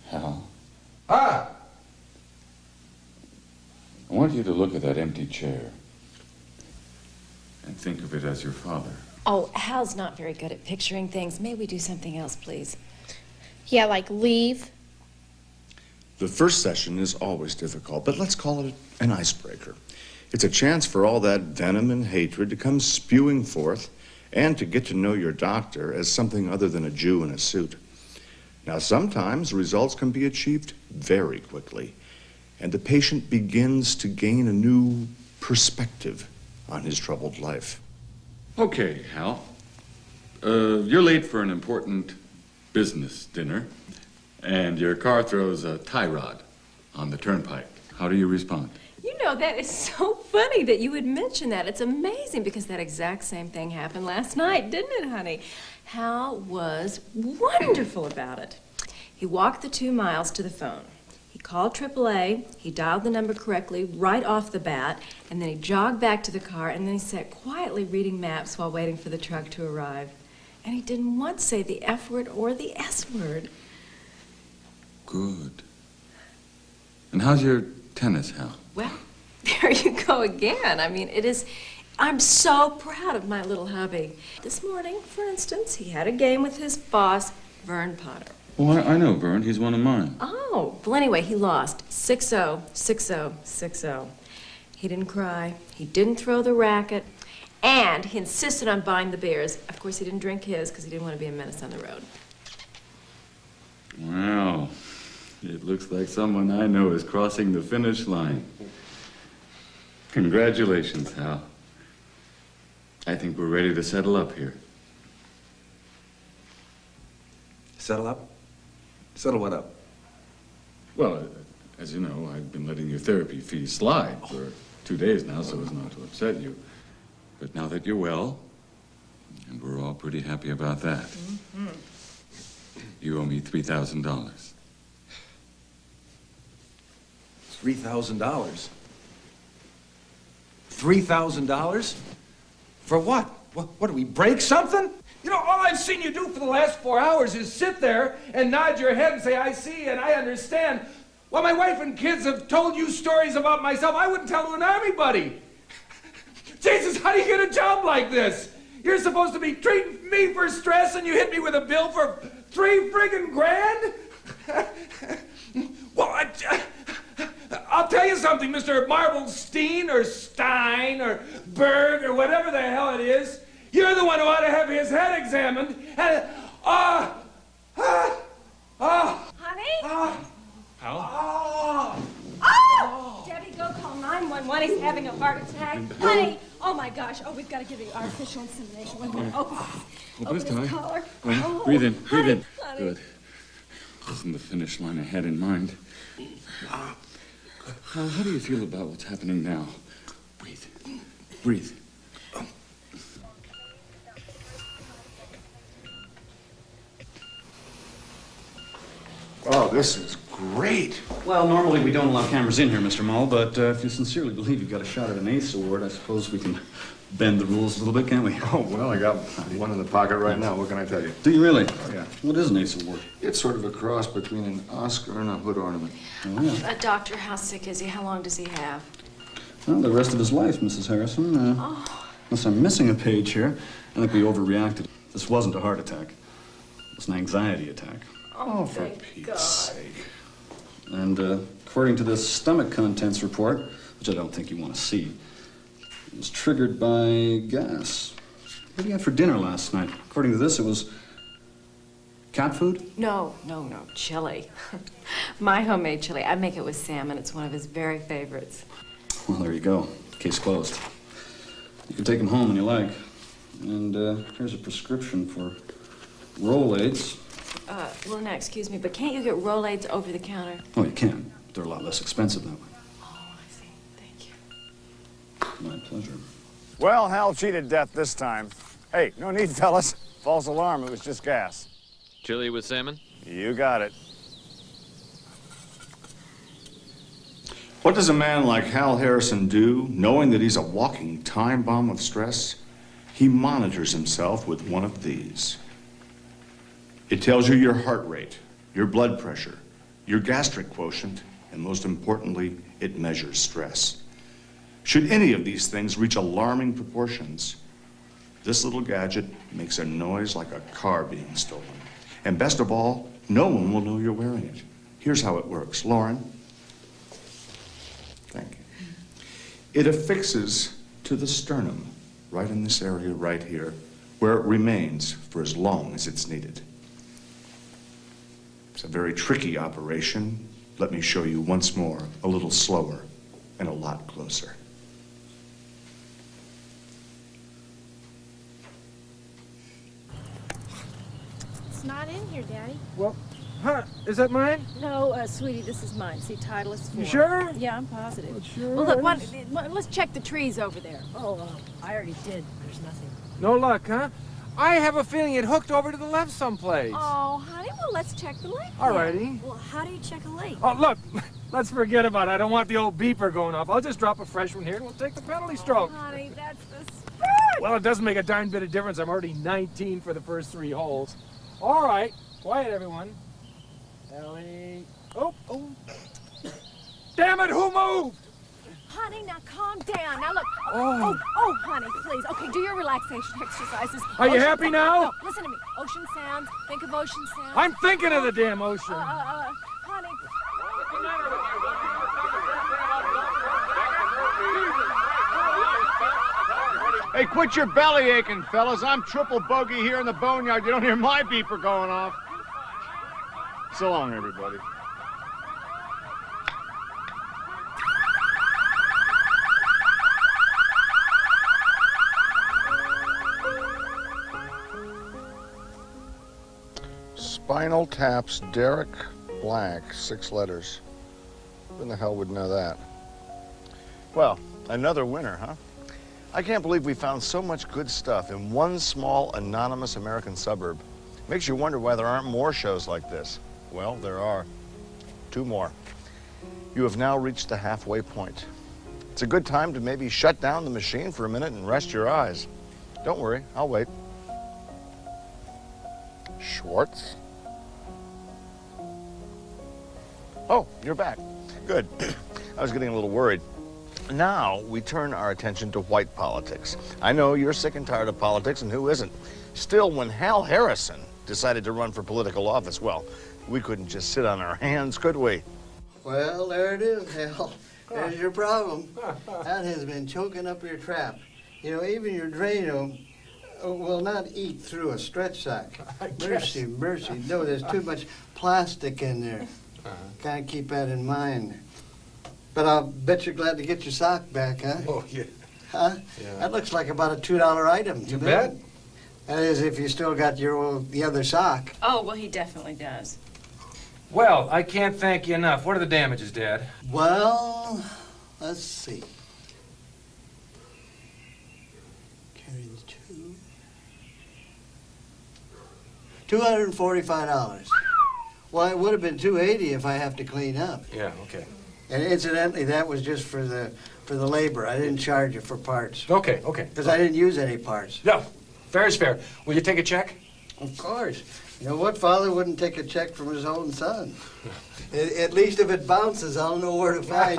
Hal, Ah! I want you to look at that empty chair and think of it as your father. Oh, Hal's not very good at picturing things. May we do something else, please? Yeah, like leave. The first session is always difficult, but let's call it an icebreaker. It's a chance for all that venom and hatred to come spewing forth and to get to know your doctor as something other than a Jew in a suit. Now, sometimes results can be achieved very quickly, and the patient begins to gain a new perspective on his troubled life. Okay, Hal. You're late for an important business dinner, and your car throws a tie rod on the turnpike. How do you respond? You know, that is so funny that you would mention that. It's amazing because that exact same thing happened last night, didn't it, honey? Hal was wonderful about it. He walked the 2 miles to the phone. He called AAA, he dialed the number correctly right off the bat, and then he jogged back to the car, and then he sat quietly reading maps while waiting for the truck to arrive. And he didn't once say the F word or the S word. Good. And how's your tennis, Hal? Well, there you go again. I mean, I'm so proud of my little hubby. This morning, for instance, he had a game with his boss, Vern Potter. Well, I know Vern. He's one of mine. Oh, well, anyway, he lost 6-0, 6-0, 6-0. He didn't cry. He didn't throw the racket. And he insisted on buying the beers. Of course, he didn't drink his because he didn't want to be a menace on the road. Well, it looks like someone I know is crossing the finish line. Congratulations, Hal. I think we're ready to settle up here. Settle up? Settle what up? Well, as you know, I've been letting your therapy fees slide for 2 days now so as not to upset you. But now that you're well, and we're all pretty happy about that, you owe me $3,000. $3,000? $3,000? For what? What, do we break something? You know, all I've seen you do for the last 4 hours is sit there and nod your head and say, I see and I understand. Well, my wife and kids have told you stories about myself I wouldn't tell to an army buddy. Jesus, how do you get a job like this? You're supposed to be treating me for stress and you hit me with a bill for $3 friggin' grand? Well, I'll tell you something, Mr. Marblestein or Stein or Berg or whatever the hell it is. You're the one who ought to have his head examined. And, Honey? Hal? Oh! Debbie, go call 911. He's having a heart attack. Honey! Oh, my gosh. Oh, we've got to give you artificial insemination. Wait a minute. Open his collar. Well, breathe in, breathe in. Honey. Good. Wasn't the finish line I had in mind. Hal, how do you feel about what's happening now? Breathe. Breathe. Oh, this is great. Well, normally we don't allow cameras in here, Mr. Mull, but if you sincerely believe you've got a shot at an ACE Award, I suppose we can bend the rules a little bit, can't we? Oh, well, I got one in the pocket right now. What can I tell you? Do you really? Oh, yeah. What is an ACE Award? It's sort of a cross between an Oscar and a hood ornament. Oh, yeah. Doctor, how sick is he? How long does he have? Well, the rest of his life, Mrs. Harrison. Oh, Unless I'm missing a page here, I think we overreacted. This wasn't a heart attack. It was an anxiety attack. Oh, for Pete's sake. And according to this stomach contents report, which I don't think you want to see, it was triggered by gas. What did you have for dinner last night? According to this, it was cat food? No, chili. My homemade chili. I make it with salmon. It's one of his very favorites. Well, there you go. Case closed. You can take him home when you like. And here's a prescription for Rolaids. Luna, excuse me, but can't you get Rolaids over the counter? Oh, you can. But they're a lot less expensive that way. Oh, I see. Thank you. My pleasure. Well, Hal cheated death this time. Hey, no need, fellas. False alarm, it was just gas. Chili with salmon? You got it. What does a man like Hal Harrison do, knowing that he's a walking time bomb of stress? He monitors himself with one of these. It tells you your heart rate, your blood pressure, your gastric quotient, and most importantly, it measures stress. Should any of these things reach alarming proportions, this little gadget makes a noise like a car being stolen. And best of all, no one will know you're wearing it. Here's how it works. Lauren. Thank you. It affixes to the sternum, right in this area right here, where it remains for as long as it's needed. It's a very tricky operation. Let me show you once more, a little slower and a lot closer. It's not in here, Daddy. Well, huh? Is that mine? No, sweetie, this is mine. See, Titleist 4. You sure? Yeah, I'm positive. Well, sure Well, look, is. let's check the trees over there. Oh, I already did. There's nothing. No luck, huh? I have a feeling it hooked over to the left someplace. Oh, honey, well, let's check the lake. All righty. Well, how do you check a lake? Oh, look, let's forget about it. I don't want the old beeper going off. I'll just drop a fresh one here and we'll take the penalty stroke. Honey, that's the spirit. Well, it doesn't make a darn bit of difference. I'm already 19 for the first 3 holes. All right. Quiet, everyone. Ellie. Oh. Damn it, who moved? Honey, now calm down. Now look. Oh. Oh, honey, please. Okay, do your relaxation exercises. Are you happy now? No, listen to me. Ocean sounds. Think of ocean sounds. I'm thinking of the damn ocean. Honey. Hey, quit your belly aching, fellas. I'm triple bogey here in the boneyard. You don't hear my beeper going off. So long, everybody. Spinal Tap's Derek Black, 6 letters. Who in the hell would know that? Well, another winner, huh? I can't believe we found so much good stuff in one small, anonymous American suburb. Makes you wonder why there aren't more shows like this. Well, there are. 2 more. You have now reached the halfway point. It's a good time to maybe shut down the machine for a minute and rest your eyes. Don't worry, I'll wait. Schwartz? Oh, you're back. Good. I was getting a little worried. Now we turn our attention to white politics. I know you're sick and tired of politics, and who isn't? Still, when Hal Harrison decided to run for political office, well, we couldn't just sit on our hands, could we? Well, there it is, Hal. There's your problem. That has been choking up your trap. You know, even your Drano will not eat through a stretch sack. Mercy, mercy. No, there's too much plastic in there. Gotta keep that in mind. But I'll bet you're glad to get your sock back, huh? Oh, yeah. Huh? Yeah. That looks like about a $2 item. You bet. That is, if you still got the other sock. Oh, well, he definitely does. Well, I can't thank you enough. What are the damages, Dad? Well, let's see. Carry the $245. Well, it would have been $280 if I have to clean up. Yeah, okay. And incidentally, that was just for the labor. I didn't charge you for parts. Okay. Because I didn't use any parts. No, fair is fair. Will you take a check? Of course. You know what father wouldn't take a check from his own son? At least if it bounces, I'll know where to find it.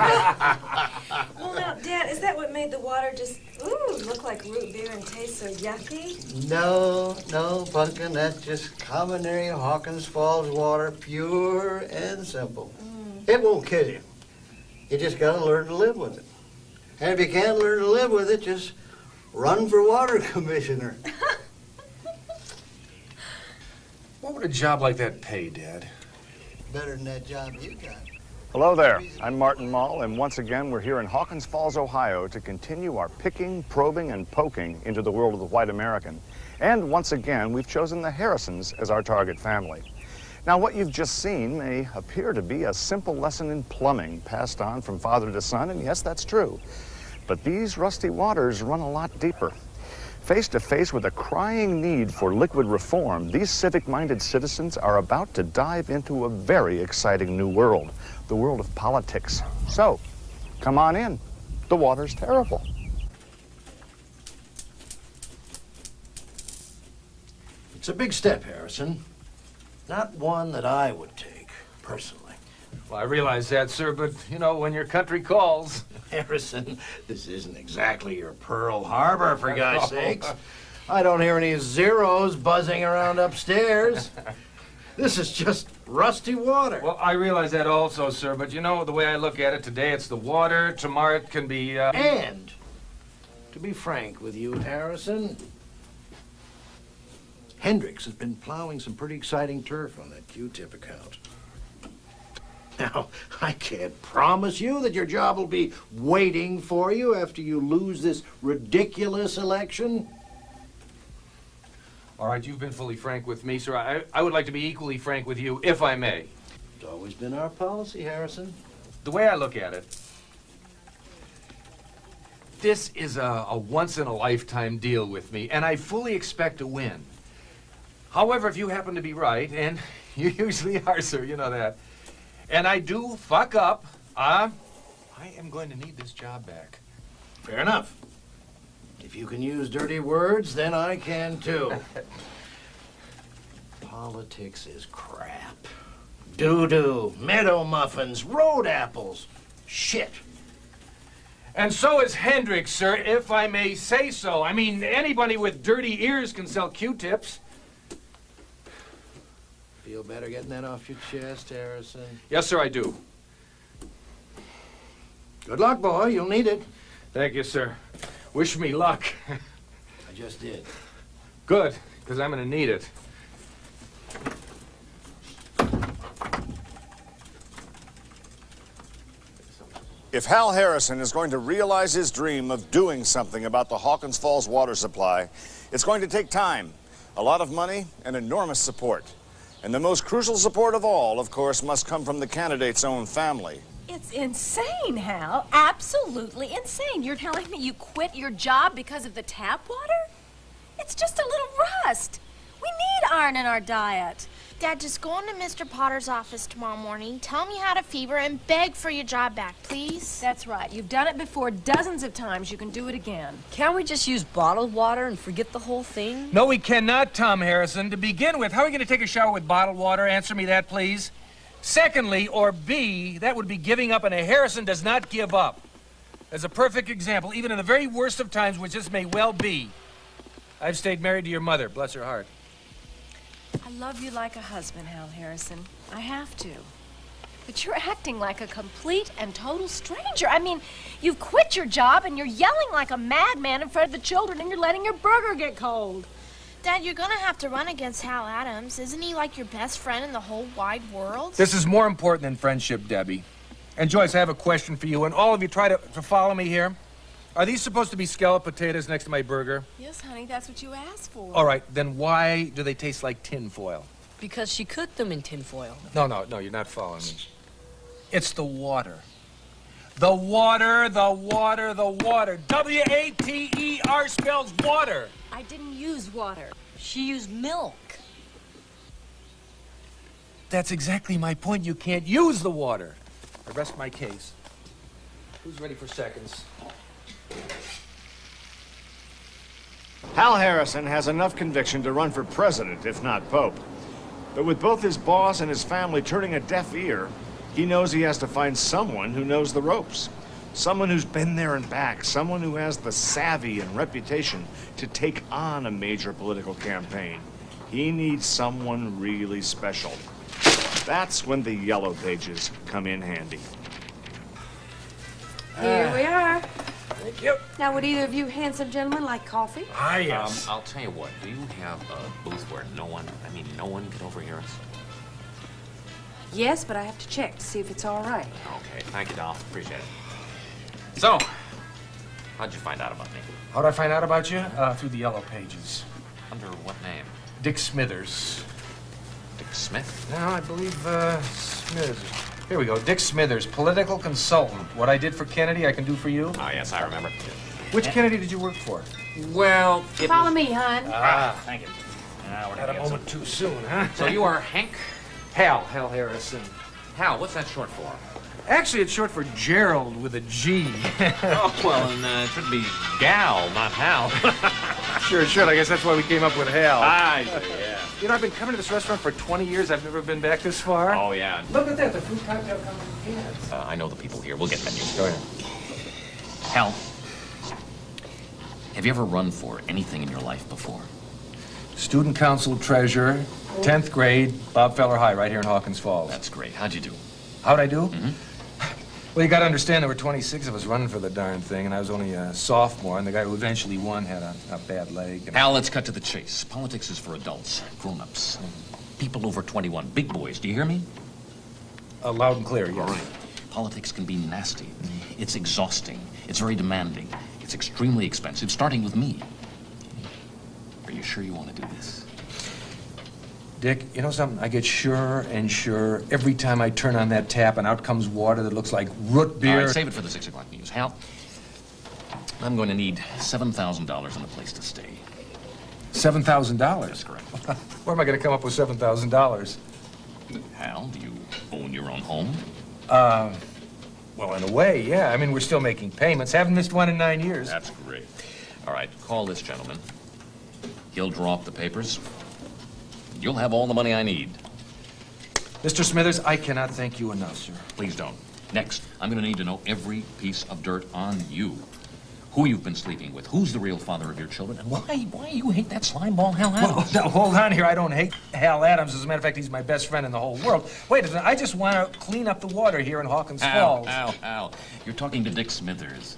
Well, now, Dad, is that what made the water just, look like root beer and taste so yucky? No, Pumpkin, that's just commonary Hawkins Falls water, pure and simple. It won't kill you. You just gotta learn to live with it. And if you can't learn to live with it, just run for water commissioner. What would a job like that pay, Dad? Better than that job you got. Hello there, I'm Martin Mull, and once again we're here in Hawkins Falls, Ohio to continue our picking, probing, and poking into the world of the white American. And once again, we've chosen the Harrisons as our target family. Now, what you've just seen may appear to be a simple lesson in plumbing passed on from father to son, and yes, that's true. But these rusty waters run a lot deeper. Face to face with a crying need for liquid reform, these civic-minded citizens are about to dive into a very exciting new world, the world of politics. So, come on in. The water's terrible. It's a big step, Harrison. Not one that I would take, personally. Well, I realize that, sir, but, you know, when your country calls... Harrison, this isn't exactly your Pearl Harbor, for God's sakes. I don't hear any zeros buzzing around upstairs. This is just rusty water. Well, I realize that also, sir, but you know, the way I look at it, today it's the water, tomorrow it can be, And, to be frank with you, Harrison, Hendricks has been plowing some pretty exciting turf on that Q-tip account. Now, I can't promise you that your job will be waiting for you after you lose this ridiculous election. All right, you've been fully frank with me, sir. I would like to be equally frank with you, if I may. It's always been our policy, Harrison. The way I look at it, this is a once-in-a-lifetime deal with me, and I fully expect to win. However, if you happen to be right, and you usually are, sir, you know that, and I do fuck up, I am going to need this job back. Fair enough. If you can use dirty words, then I can too. Politics is crap. Doo-doo, meadow muffins, road apples, shit. And so is Hendricks, sir, if I may say so. I mean, anybody with dirty ears can sell Q-tips. Feel better getting that off your chest, Harrison? Yes, sir, I do. Good luck, boy. You'll need it. Thank you, sir. Wish me luck. I just did. Good, because I'm going to need it. If Hal Harrison is going to realize his dream of doing something about the Hawkins Falls water supply, it's going to take time, a lot of money, and enormous support. And the most crucial support of all, of course, must come from the candidate's own family. It's insane, Hal. Absolutely insane. You're telling me you quit your job because of the tap water? It's just a little rust. We need iron in our diet. Dad, just go into Mr. Potter's office tomorrow morning, tell him you had a fever, and beg for your job back, please. That's right. You've done it before dozens of times. You can do it again. Can't we just use bottled water and forget the whole thing? No, we cannot, Tom Harrison. To begin with, how are we going to take a shower with bottled water? Answer me that, please. Secondly, or B, that would be giving up, and a Harrison does not give up. As a perfect example, even in the very worst of times, which this may well be, I've stayed married to your mother, bless her heart. I love you like a husband, Hal Harrison. I have to. But you're acting like a complete and total stranger. I mean, you've quit your job and you're yelling like a madman in front of the children and you're letting your burger get cold. Dad, you're gonna have to run against Hal Adams. Isn't he like your best friend in the whole wide world? This is more important than friendship, Debbie. And Joyce, I have a question for you, and all of you try to follow me here. Are these supposed to be scalloped potatoes next to my burger? Yes, honey, that's what you asked for. All right, then why do they taste like tin foil? Because she cooked them in tinfoil. No, you're not following me. It's the water. The water, the water, the water. W-A-T-E-R spells water. I didn't use water. She used milk. That's exactly my point. You can't use the water. I rest my case. Who's ready for seconds? Hal Harrison has enough conviction to run for president, if not pope. But with both his boss and his family turning a deaf ear, he knows he has to find someone who knows the ropes. Someone who's been there and back. Someone who has the savvy and reputation to take on a major political campaign. He needs someone really special. That's when the yellow pages come in handy. Here we are. Thank you. Now, would either of you handsome gentlemen like coffee? Ah, yes. I'll tell you what. Do you have a booth where no one can overhear us? Yes, but I have to check to see if it's all right. Okay. Thank you, doll. Appreciate it. So, how'd you find out about me? How'd I find out about you? Through the yellow pages. Under what name? Dick Smithers. Dick Smith? No, I believe, Smithers. Here we go. Dick Smithers, political consultant. What I did for Kennedy, I can do for you? Oh, yes, I remember. Which Kennedy did you work for? Well, Follow me, hon. Thank you. We're had a moment too soon, huh? So you are Hank? Hal Harrison. Hal, what's that short for? Actually, it's short for Gerald with a G. Oh, well, and it should be Gal, not Hal. Sure it should. I guess that's why we came up with Hal. Yeah. You know, I've been coming to this restaurant for 20 years. I've never been back this far. Oh, yeah. Look at that. The fruit cocktail comes in cans. I know the people here. We'll get menus. Go ahead. Hal, have you ever run for anything in your life before? Student council treasurer, 10th grade, Bob Feller High, right here in Hawkins Falls. That's great. How'd you do? How'd I do? Mm-hmm. Well, you got to understand there were 26 of us running for the darn thing, and I was only a sophomore, and the guy who eventually won had a bad leg. And... Hal, let's cut to the chase. Politics is for adults, grown-ups, people over 21, big boys. Do you hear me? Loud and clear, yes. All right. Politics can be nasty. It's exhausting. It's very demanding. It's extremely expensive, starting with me. Are you sure you want to do this? Dick, you know something? I get surer and surer every time I turn on that tap and out comes water that looks like root beer. All right, save it for the 6 o'clock news. Hal, I'm going to need $7,000 and a place to stay. $7,000? That's correct. Where am I going to come up with $7,000? Hal, do you own your own home? Well, in a way, yeah. I mean, we're still making payments. Haven't missed one in 9 years. That's great. All right, call this gentleman. He'll draw up the papers. You'll have all the money I need. Mr. Smithers, I cannot thank you enough, sir. Please don't. Next, I'm going to need to know every piece of dirt on you. Who you've been sleeping with, who's the real father of your children, and why you hate that slimeball Hal Adams. Well, now, hold on here. I don't hate Hal Adams. As a matter of fact, he's my best friend in the whole world. Wait a minute. I just want to clean up the water here in Hawkins Falls. Al. You're talking to Dick Smithers.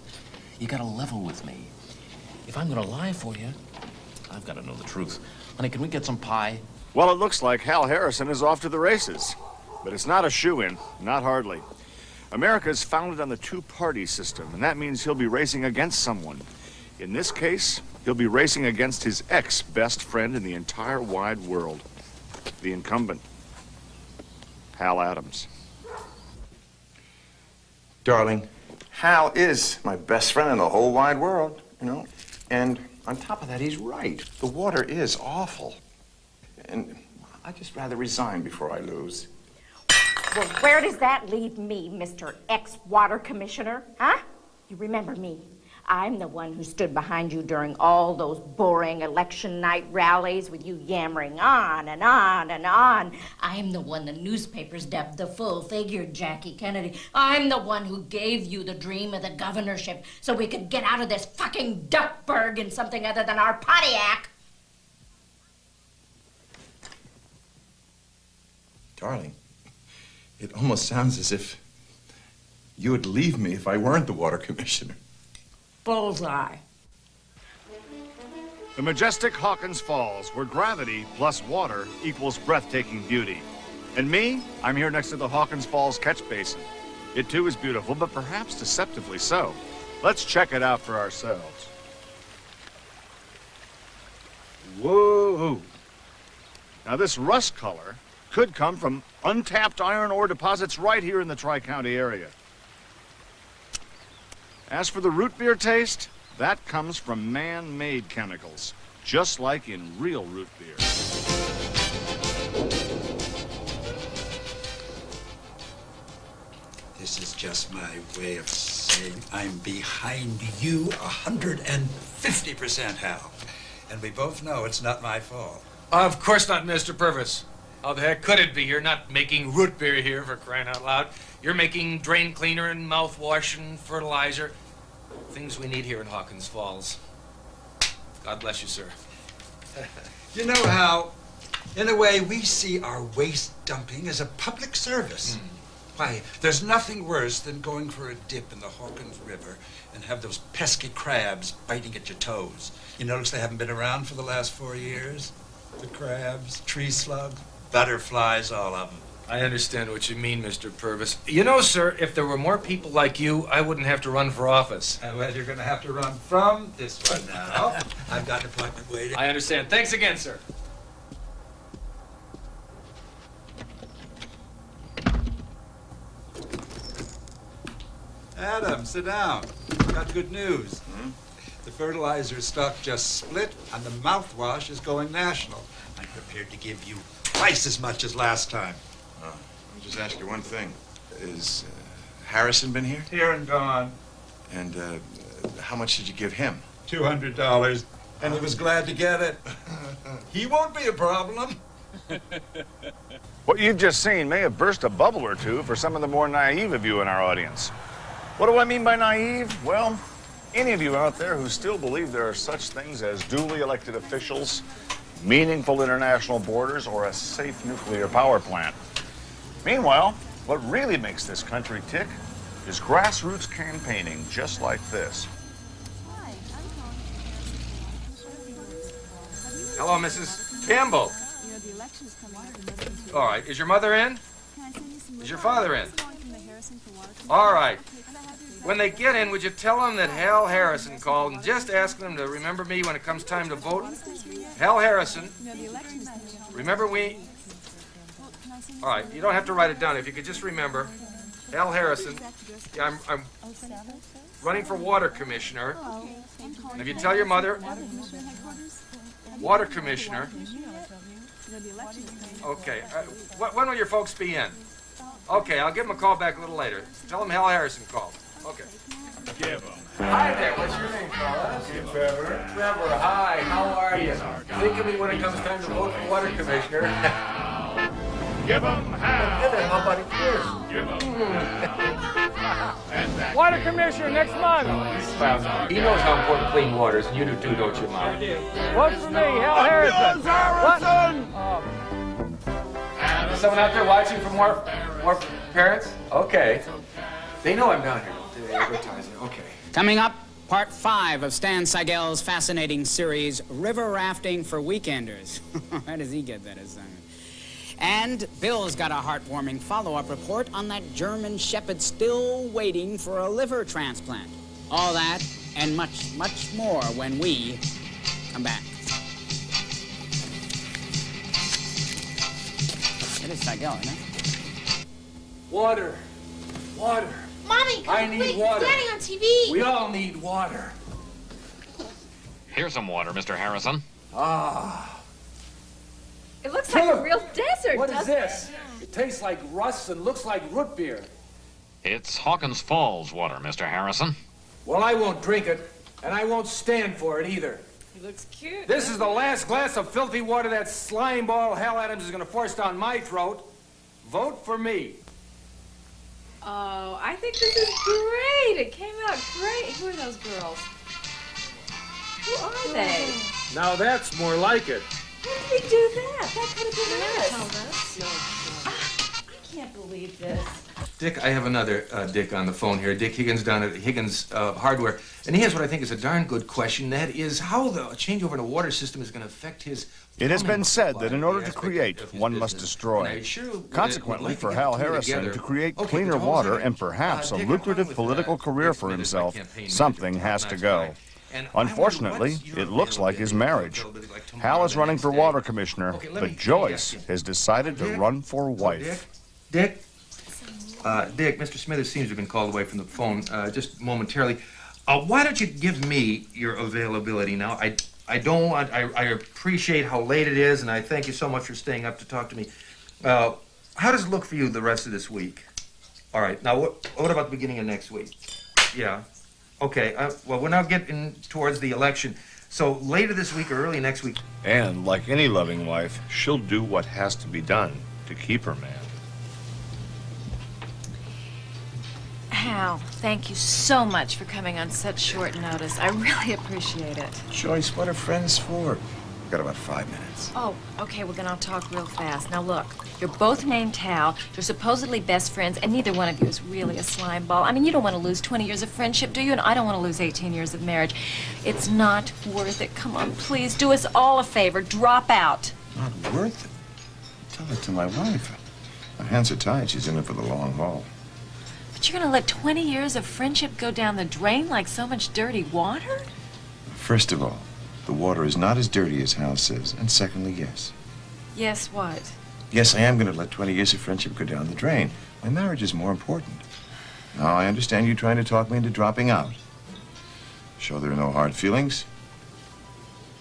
You got to level with me. If I'm going to lie for you, I've got to know the truth. Honey, can we get some pie? Well, it looks like Hal Harrison is off to the races. But it's not a shoo-in, not hardly. America is founded on the two-party system, and that means he'll be racing against someone. In this case, he'll be racing against his ex-best friend in the entire wide world, the incumbent, Hal Adams. Darling, Hal is my best friend in the whole wide world, you know. And on top of that, he's right. The water is awful. And I'd just rather resign before I lose. Well, where does that leave me, Mr. Ex-Water Commissioner? Huh? You remember me. I'm the one who stood behind you during all those boring election night rallies with you yammering on and on and on. I'm the one the newspapers dubbed the full-figured Jackie Kennedy. I'm the one who gave you the dream of the governorship so we could get out of this fucking Duckburg in something other than our Pontiac. Darling, it almost sounds as if you would leave me if I weren't the water commissioner. Bullseye. The majestic Hawkins Falls, where gravity plus water equals breathtaking beauty. And me, I'm here next to the Hawkins Falls catch basin. It too is beautiful, but perhaps deceptively so. Let's check it out for ourselves. Whoa! Now this rust color could come from untapped iron ore deposits right here in the Tri-County area. As for the root beer taste, that comes from man-made chemicals, just like in real root beer. This is just my way of saying I'm behind you 150%, Hal. And we both know it's not my fault. Of course not, Mr. Purvis. How the heck could it be? You're not making root beer here, for crying out loud. You're making drain cleaner and mouthwash and fertilizer. Things we need here in Hawkins Falls. God bless you, sir. You know how, in a way, we see our waste dumping as a public service. Why, there's nothing worse than going for a dip in the Hawkins River and have those pesky crabs biting at your toes. You notice they haven't been around for the last 4 years? The crabs, tree slugs, butterflies, all of them. I understand what you mean, Mr. Purvis. You know, sir, if there were more people like you, I wouldn't have to run for office. Well, you're going to have to run from this one now. I've got an appointment waiting. I understand. Thanks again, sir. Adam, sit down. Got good news. The fertilizer stock just split, and the mouthwash is going national. I'm prepared to give you twice as much as last time. Let me just ask you one thing. Is Harrison been here? Here and gone. And how much did you give him? $200, and he was glad to get it. He won't be a problem. What you've just seen may have burst a bubble or two for some of the more naive of you in our audience. What do I mean by naive? Well, any of you out there who still believe there are such things as duly elected officials, meaningful international borders, or a safe nuclear power plant. Meanwhile, what really makes this country tick is grassroots campaigning just like this. Hello, Mrs. Campbell. All right. Is your mother in? Is your father in? All right. When they get in, would you tell them that Hal Harrison called and just ask them to remember me when it comes time to vote? Hal Harrison. Remember we... All right, you don't have to write it down. If you could just remember, Hal Harrison. Yeah, I'm running for water commissioner. And if you tell your mother, water commissioner. Okay, when will your folks be in? Okay, I'll give them a call back a little later. Tell them Hal Harrison called. Okay. Give them. Hi there, what's your name, fellas? Trevor. Trevor, hi, how are you? Think of me when it comes time to vote for water commissioner. Give them Hal. How about it, Chris? Give them. Water commissioner next month. He knows how important clean water is, and you do too, don't you, Mom? Vote for me, Hal Harrison. Harrison. What? Someone out there watching for more parents? Okay. They know I'm down here. They advertise it. Okay. Coming up, part 5 of Stan Seigel's fascinating series, River Rafting for Weekenders. Where does he get that assignment? And Bill's got a heartwarming follow-up report on that German shepherd still waiting for a liver transplant. All that and much, much more when we come back. It is Seigel, isn't it? Water. Water. Mommy, I need water. Daddy on TV. We all need water. Here's some water, Mr. Harrison. Ah. It looks like a real desert, What is doesn't this? It tastes like rust and looks like root beer. It's Hawkins Falls water, Mr. Harrison. Well, I won't drink it, and I won't stand for it either. He looks cute. This is the last glass of filthy water that slime ball Hal Adams is going to force down my throat. Vote for me. Oh, I think this is great. It came out great. Who are those girls? Who are they? Now that's more like it. When did they do that? That could have been us. I can't believe this. Dick, I have another Dick on the phone here. Dick Higgins down at Higgins Hardware. And he has what I think is a darn good question. That is how the changeover in a water system is going to affect his... It has been said that in order to create, one must destroy. Consequently, for Hal Harrison to create cleaner water and perhaps a lucrative political career for himself, something has to go. Unfortunately, it looks like his marriage. Hal is running for water commissioner, but Joyce has decided to run for wife. Dick, Mr. Smithers seems to have been called away from the phone just momentarily. Why don't you give me your availability now? I appreciate how late it is, and I thank you so much for staying up to talk to me. How does it look for you the rest of this week? All right, now what about the beginning of next week? Yeah. Okay, well, we're now getting towards the election. So later this week or early next week. And like any loving wife, she'll do what has to be done to keep her man. Hal, thank you so much for coming on such short notice. I really appreciate it. Joyce, what are friends for? We've got about 5 minutes. Oh, okay, we're gonna talk real fast. Now look, you're both named Hal, you're supposedly best friends, and neither one of you is really a slime ball. I mean, you don't want to lose 20 years of friendship, do you? And I don't want to lose 18 years of marriage. It's not worth it. Come on, please, do us all a favor. Drop out. Not worth it? Tell it to my wife. My hands are tied. She's in it for the long haul. But you're gonna let 20 years of friendship go down the drain like so much dirty water? First of all, the water is not as dirty as Hal says. And secondly, yes. Yes, what? Yes, I am going to let 20 years of friendship go down the drain. My marriage is more important. Now, I understand you trying to talk me into dropping out. Sure there are no hard feelings?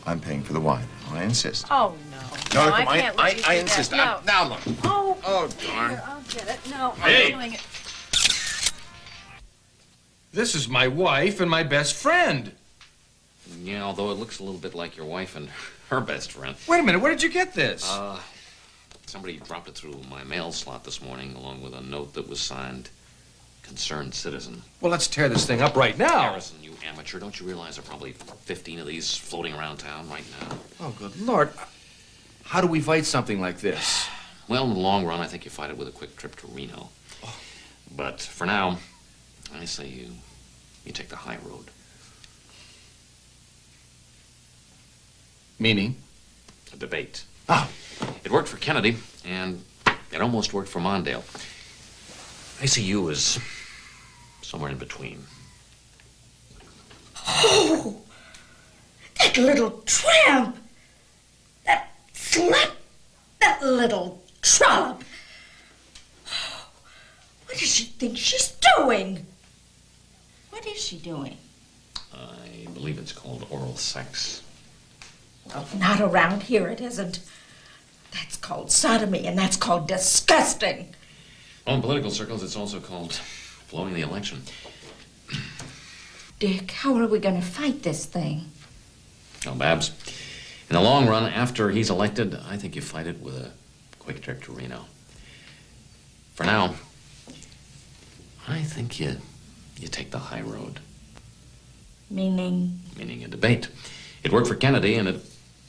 I'm paying for the wine. I insist. Oh, no. No, I come on, can't let you do I that. insist. No. Now, look. Oh, darn. Here, I'll get it. No, Hey. I'm doing it. This is my wife and my best friend. Yeah, although it looks a little bit like your wife and her best friend. Wait a minute, where did you get this? Somebody dropped it through my mail slot this morning, along with a note that was signed Concerned Citizen. Well, let's tear this thing up right now. Harrison, you amateur, don't you realize there are probably 15 of these floating around town right now? Oh, good Lord. How do we fight something like this? Well, in the long run, I think you fight it with a quick trip to Reno. But for now, I say you take the high road. Meaning? A debate. Ah. It worked for Kennedy, and it almost worked for Mondale. I see you as somewhere in between. Oh, that little tramp! That slut! That little trollop! What does she think she's doing? What is she doing? I believe it's called oral sex. Well, not around here, it isn't. That's called sodomy, and that's called disgusting. Well, in political circles, it's also called blowing the election. Dick, how are we going to fight this thing? Well, Babs, in the long run, after he's elected, I think you fight it with a quick trip to Reno. For now, I think you take the high road. Meaning? Meaning a debate. It worked for Kennedy, and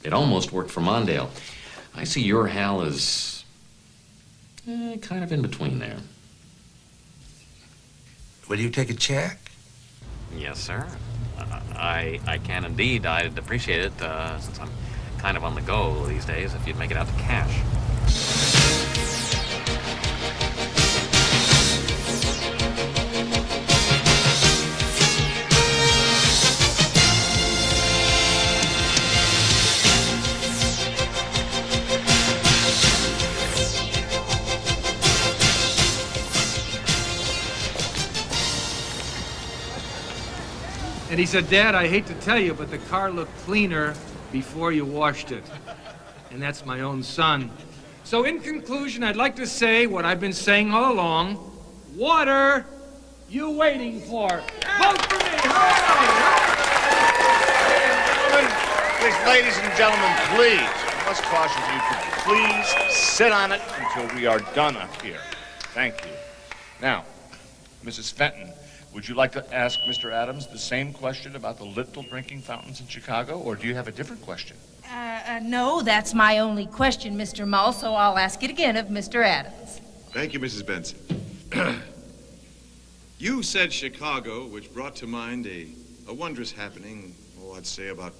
it almost worked for Mondale. I see your Hal as kind of in between there. Will you take a check? Yes, sir. I can indeed. I'd appreciate it, since I'm kind of on the go these days, if you'd make it out to cash. And he said, Dad, I hate to tell you, but the car looked cleaner before you washed it. And that's my own son. So in conclusion, I'd like to say what I've been saying all along. Water, you waiting for? Vote for me! Please, ladies and gentlemen, please, I must caution you to please sit on it until we are done up here. Thank you. Now, Mrs. Fenton, would you like to ask Mr. Adams the same question about the little drinking fountains in Chicago, or do you have a different question? No, that's my only question, Mr. Mull, so I'll ask it again of Mr. Adams. Thank you, Mrs. Benson. You said Chicago, which brought to mind a wondrous happening, I'd say about,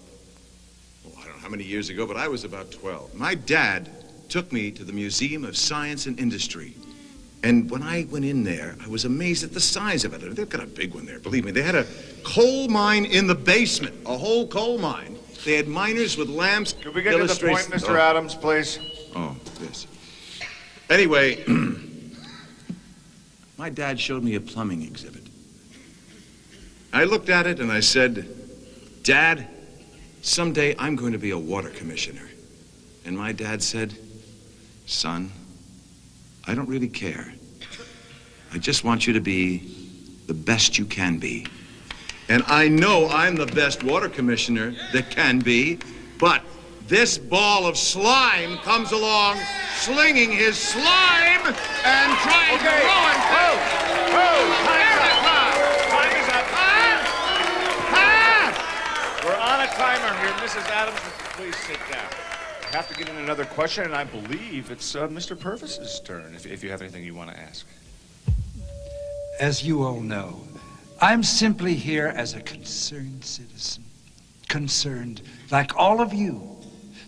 I don't know how many years ago, but I was about 12. My dad took me to the Museum of Science and Industry. And when I went in there, I was amazed at the size of it. They've got a big one there, believe me. They had a coal mine in the basement, a whole coal mine. They had miners with lamps. Could we get to the point, Mr. Adams, please? Oh, yes. Anyway, my dad showed me a plumbing exhibit. I looked at it and I said, Dad, someday I'm going to be a water commissioner. And my dad said, Son, I don't really care. I just want you to be the best you can be. And I know I'm the best water commissioner that can be, but this ball of slime comes along, slinging his slime and trying to ruin things. Time is up. We're on a timer here. Mrs. Adams, please sit down. I have to get in another question, and I believe it's Mr. Purvis's turn, if you have anything you want to ask. As you all know, I'm simply here as a concerned citizen. Concerned, like all of you,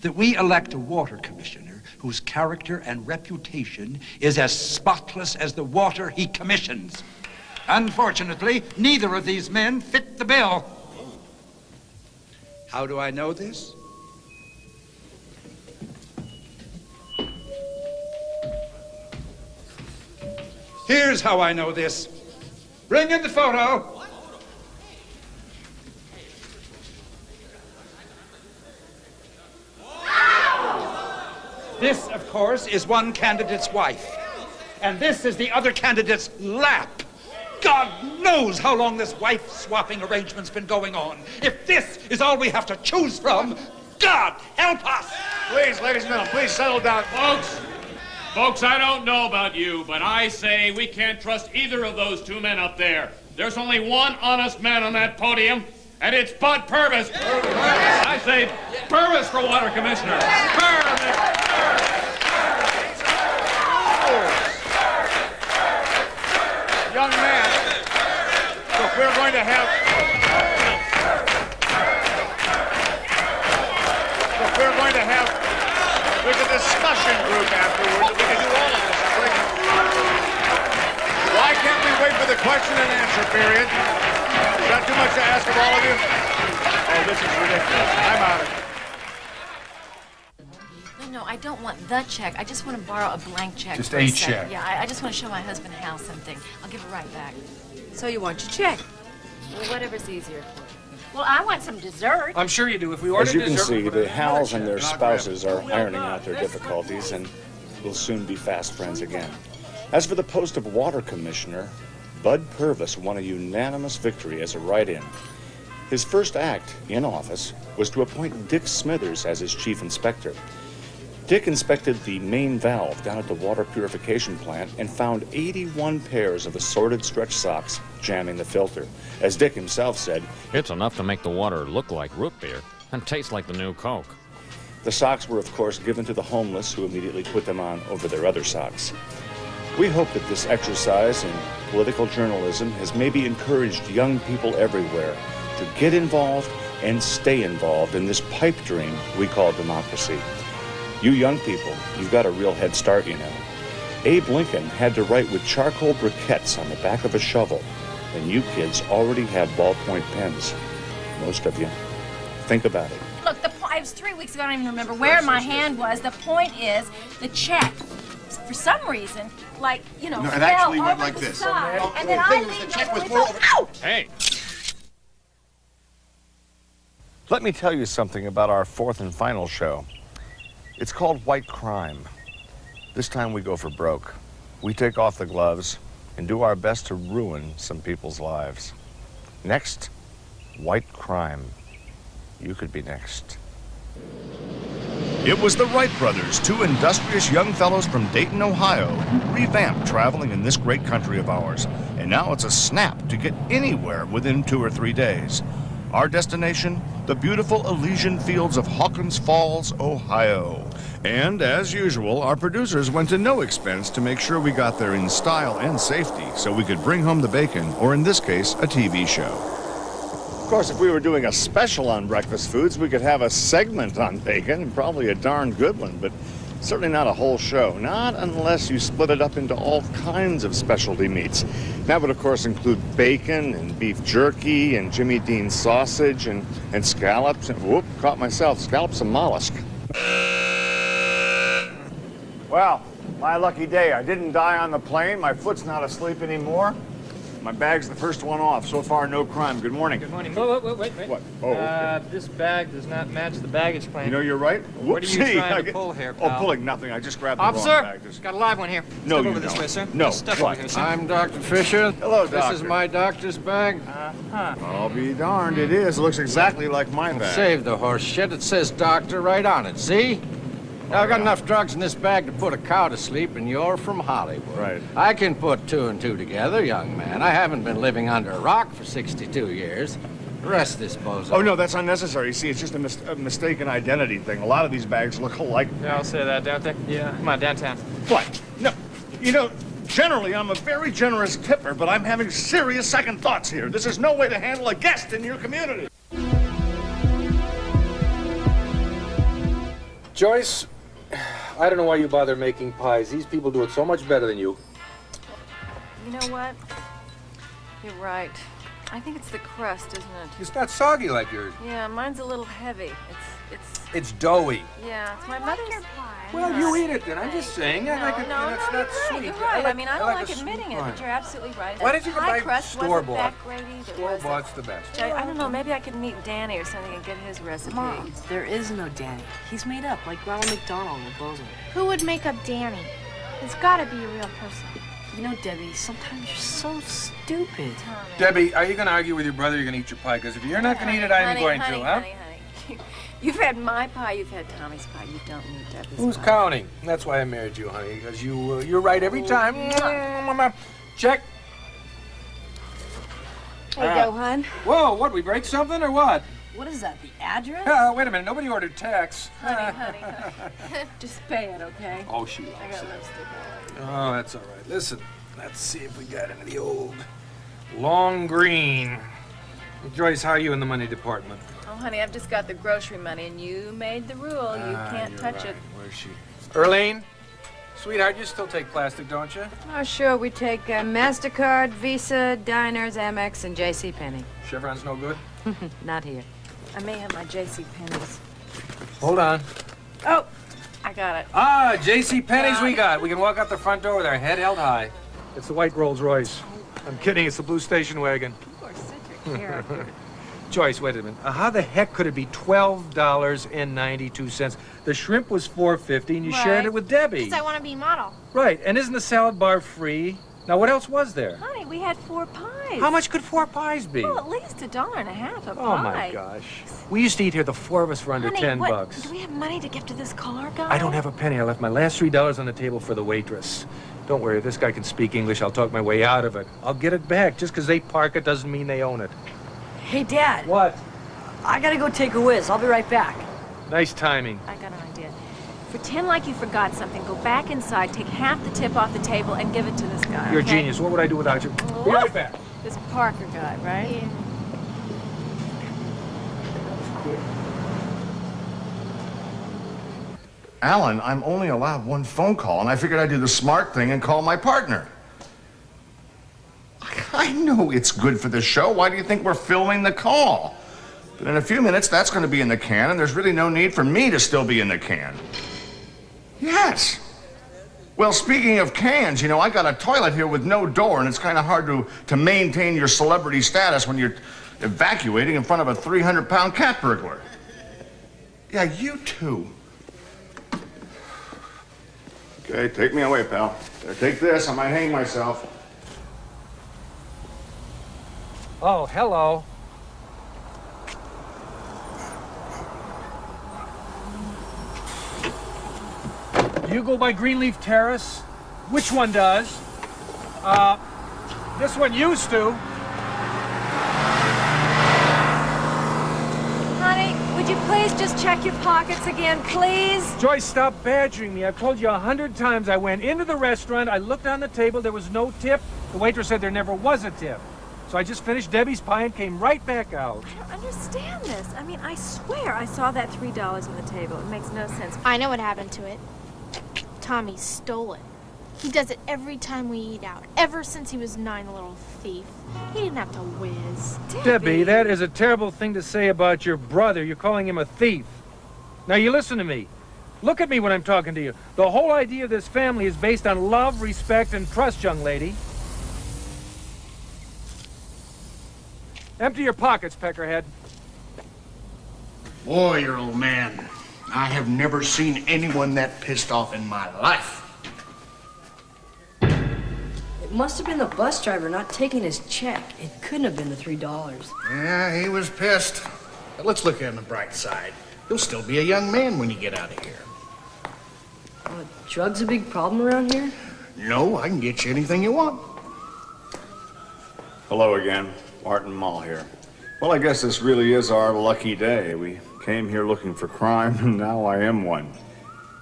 that we elect a water commissioner whose character and reputation is as spotless as the water he commissions. Unfortunately, neither of these men fit the bill. How do I know this? Here's how I know this. Bring in the photo. This, of course, is one candidate's wife. And this is the other candidate's lap. God knows how long this wife-swapping arrangement's been going on. If this is all we have to choose from, God help us! Please, ladies and gentlemen, please settle down. Folks, I don't know about you, but I say we can't trust either of those two men up there. There's only one honest man on that podium, and it's Bud Purvis. I say Purvis for water commissioner. Purvis! Young man, look, we're going to have... There's a discussion group afterwards. We can do all of this. Why can't we wait for the question and answer period? Is that too much to ask of all of you? Oh, this is ridiculous. I'm out of here. No, I don't want the check. I just want to borrow a blank check. Just for a second. check. Yeah, I just want to show my husband how something. I'll give it right back. So you want your check? Well, whatever's easier for you. Well, I want some dessert. I'm sure you do. If we order As you can dessert, see, we'll put it the in Hals another and their check. spouses are ironing out their difficulties and will soon be fast friends again. As for the post of water commissioner, Bud Purvis won a unanimous victory as a write-in. His first act in office was to appoint Dick Smithers as his chief inspector. Dick inspected the main valve down at the water purification plant and found 81 pairs of assorted stretch socks jamming the filter. As Dick himself said, It's enough to make the water look like root beer and taste like the new Coke. the socks were, of course, given to the homeless, who immediately put them on over their other socks. We hope that this exercise in political journalism has maybe encouraged young people everywhere to get involved and stay involved in this pipe dream we call democracy. You young people, you've got a real head start, you know. Abe Lincoln had to write with charcoal briquettes on the back of a shovel, and you kids already have ballpoint pens. Most of you. Think about it. Look, it was 3 weeks ago. I don't even remember where my hand was. The point is, the check, for some reason, like, you know, No, it fell actually over went like the this. side, Well, and then the I thing was, the leaned check over was and more thought, over- ouch! Hey, Let me tell you something about our fourth and final show. It's called White Crime. This time we go for broke. We take off the gloves and do our best to ruin some people's lives. Next, White Crime. You could be next. It was the Wright brothers, two industrious young fellows from Dayton, Ohio, who revamped traveling in this great country of ours. And now it's a snap to get anywhere within 2 or 3 days. Our destination, the beautiful Elysian fields of Hawkins Falls, Ohio. And as usual, our producers went to no expense to make sure we got there in style and safety so we could bring home the bacon, or in this case, a TV show. Of course, if we were doing a special on breakfast foods, we could have a segment on bacon, and probably a darn good one, but certainly not a whole show. Not unless you split it up into all kinds of specialty meats. That would, of course, include bacon and beef jerky and Jimmy Dean sausage and scallops. And, whoop, caught myself. Scallops and mollusk. Well, my lucky day. I didn't die on the plane. My foot's not asleep anymore. My bag's the first one off. So far, no crime. Good morning. Good morning. Wait. What? Oh, okay. This bag does not match the baggage claim. You know, you're right. What are you Whoopsie. trying to pull here, pal? Oh, pulling nothing. I just grabbed the Officer, wrong bag. Just... got a live one here. No, Step you over this don't. way, sir. No. Step What? over here, sir. I'm Dr. Fisher. Hello, Doctor. This is my doctor's bag. I'll be darned. It is. It looks exactly like my bag. Save the horse shit. It says doctor right on it. See? Now, I've got enough drugs in this bag to put a cow to sleep, and you're from Hollywood. Right. I can put 2 and 2 together, young man. I haven't been living under a rock for 62 years. Arrest this bozo. Oh, no, that's unnecessary. You see, it's just a mistaken identity thing. A lot of these bags look alike. Yeah, I'll say that, don't they? Yeah. Come on, downtown. What? No. You know, generally, I'm a very generous tipper, but I'm having serious second thoughts here. This is no way to handle a guest in your community. Joyce, I don't know why you bother making pies. These people do it so much better than you. You know what? You're right. I think it's the crust, isn't it? It's not soggy like yours. Yeah, mine's a little heavy. It's doughy. Yeah, it's my mother's pie. Well, you eat it then. I'm just saying. I like it. No, it's not sweet. You're right. I mean, I don't like a sweet admitting it, pie. but you're absolutely right. Why didn't you Pie buy crust store-bought? wasn't that great either, was it? Store-bought's the best. I don't know. Maybe I could meet Danny or something and get his recipe. Mom, there is no Danny. He's made up, like Ronald McDonald or Bozo. Who would make up Danny? It's gotta be a real person. You know, Debbie, sometimes you're so stupid. Debbie, are you going to argue with your brother? Or you're going to eat your pie? Because if you're not going to eat it, I'm going to, huh? Honey. You've had my pie, you've had Tommy's pie, you don't need Debbie's Who's pie. counting? That's why I married you, honey. Because you're right every time. Check. There you go, hon. Whoa, what, we break something or what? What is that, the address? Wait a minute, nobody ordered tax. Honey. Just pay it, okay? Oh, she loves I got it. lipstick Oh, that's all right. Listen, let's see if we got any of the old long green. Joyce, how are you in the money department? Oh, honey, I've just got the grocery money, and you made the rule. You can't you're touch right. it. Where's she? Erlene? Sweetheart, you still take plastic, don't you? Oh, sure. We take MasterCard, Visa, Diners, Amex, and JCPenney. Chevron's no good? Not here. I may have my J.C. Penney's. Hold on. Oh, I got it. Ah, J.C. Penney's we got. We can walk out the front door with our head held high. It's the white Rolls Royce. I'm kidding. It's the blue station wagon. Joyce, wait a minute. How the heck could it be $12.92? The shrimp was $4.50, and you shared it with Debbie. Because I want to be model. Right, and isn't the salad bar free? Now, what else was there? Honey, we had 4 pies. How much could 4 pies be? Well, at least $1.50 a pie. Oh, my gosh. We used to eat here, the 4 of us, for under Honey, $10. what, do we have money to give to this car guy? I don't have a penny. I left my last $3 on the table for the waitress. Don't worry, if this guy can speak English, I'll talk my way out of it. I'll get it back. Just because they park it doesn't mean they own it. Hey, Dad. What? I gotta go take a whiz. I'll be right back. Nice timing. I got an idea. Pretend like you forgot something. Go back inside, take half the tip off the table, and give it to this guy. You're a okay? genius. What would I do without you? Be right back. This Parker guy, right? Yeah. Alan, I'm only allowed 1 phone call, and I figured I'd do the smart thing and call my partner. I know it's good for the show. Why do you think we're filming the call? But in a few minutes, that's going to be in the can, and there's really no need for me to still be in the can. Yes. Well, speaking of cans, you know, I got a toilet here with no door, and it's kind of hard to maintain your celebrity status when you're evacuating in front of a 300-pound cat burglar. Yeah, you too. Okay, take me away, pal. There, take this. I might hang myself. Oh, hello. Do you go by Greenleaf Terrace? Which one does? This one used to. Honey, would you please just check your pockets again, please? Joyce, stop badgering me. I've told you 100 times. I went into the restaurant, I looked on the table, there was no tip. The waitress said there never was a tip. So I just finished Debbie's pie and came right back out. I don't understand this. I mean, I swear I saw that $3 on the table. It makes no sense. I know what happened to it. Tommy stole it. He does it every time we eat out. Ever since he was 9, a little thief. He didn't have to whiz. Debbie, that is a terrible thing to say about your brother. You're calling him a thief. Now, you listen to me. Look at me when I'm talking to you. The whole idea of this family is based on love, respect, and trust, young lady. Empty your pockets, Peckerhead. Boy, your old man. I have never seen anyone that pissed off in my life. It must have been the bus driver not taking his check. It couldn't have been the $3. Yeah, he was pissed. But let's look on the bright side. You'll still be a young man when you get out of here. Drugs a big problem around here? No, I can get you anything you want. Hello again. Martin Mull here. Well, I guess this really is our lucky day. We came here looking for crime, and now I am one.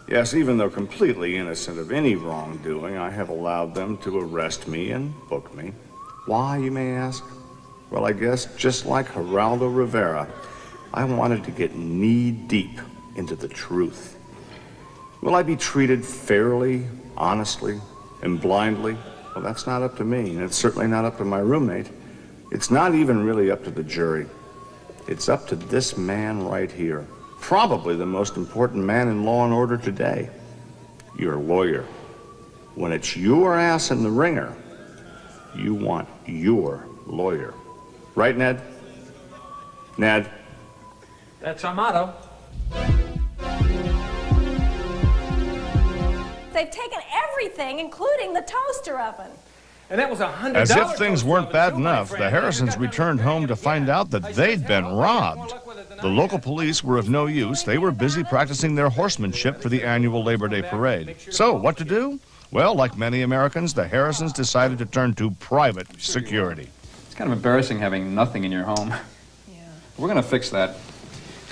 Yes, even though completely innocent of any wrongdoing, I have allowed them to arrest me and book me. Why, you may ask? Well, I guess just like Geraldo Rivera, I wanted to get knee-deep into the truth. Will I be treated fairly, honestly, and blindly? Well, that's not up to me, and it's certainly not up to my roommate. It's not even really up to the jury. It's up to this man right here. Probably the most important man in law and order today. Your lawyer. When it's your ass in the ringer, you want your lawyer. Right, Ned? Ned? That's our motto. They've taken everything, including the toaster oven. And that was $100. As if things weren't bad enough, the Harrisons returned home to find out that they'd been robbed. The local police were of no use. They were busy practicing their horsemanship for the annual Labor Day parade. So, what to do? Well, like many Americans, the Harrisons decided to turn to private security. It's kind of embarrassing having nothing in your home. Yeah. We're going to fix that.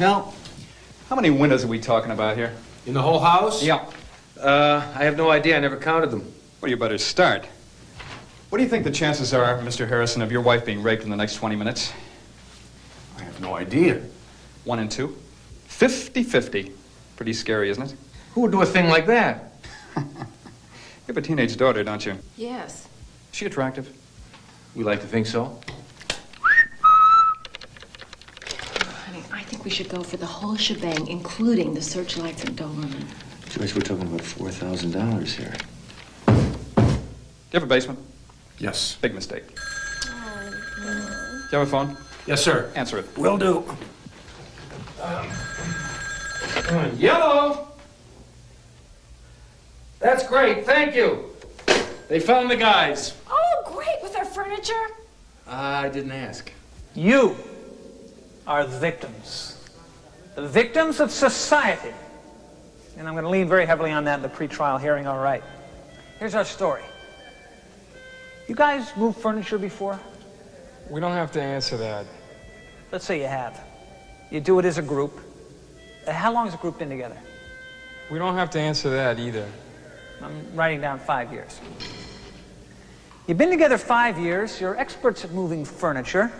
Now, how many windows are we talking about here? In the whole house? Yeah. I have no idea. I never counted them. Well, you better start. What do you think the chances are, Mr. Harrison, of your wife being raped in the next 20 minutes? I have no idea. 1 and 2? 50-50. Pretty scary, isn't it? Who would do a thing like that? You have a teenage daughter, don't you? Yes. Is she attractive? We like to think so. Honey, I think we should go for the whole shebang, including the searchlights and Doberman. Joyce, we're talking about $4,000 here. Do you have a basement? Yes. Big mistake. Do you have a phone? Yes, sir. Answer it. Will do. Yellow! That's great, thank you. They found the guys. Oh, great, with their furniture? I didn't ask. You are the victims. The victims of society. And I'm going to lean very heavily on that in the pretrial hearing, all right. Here's our story. You guys moved furniture before? We don't have to answer that. Let's say you have. You do it as a group. How long has the group been together? We don't have to answer that either. I'm writing down 5 years. You've been together 5 years. You're experts at moving furniture.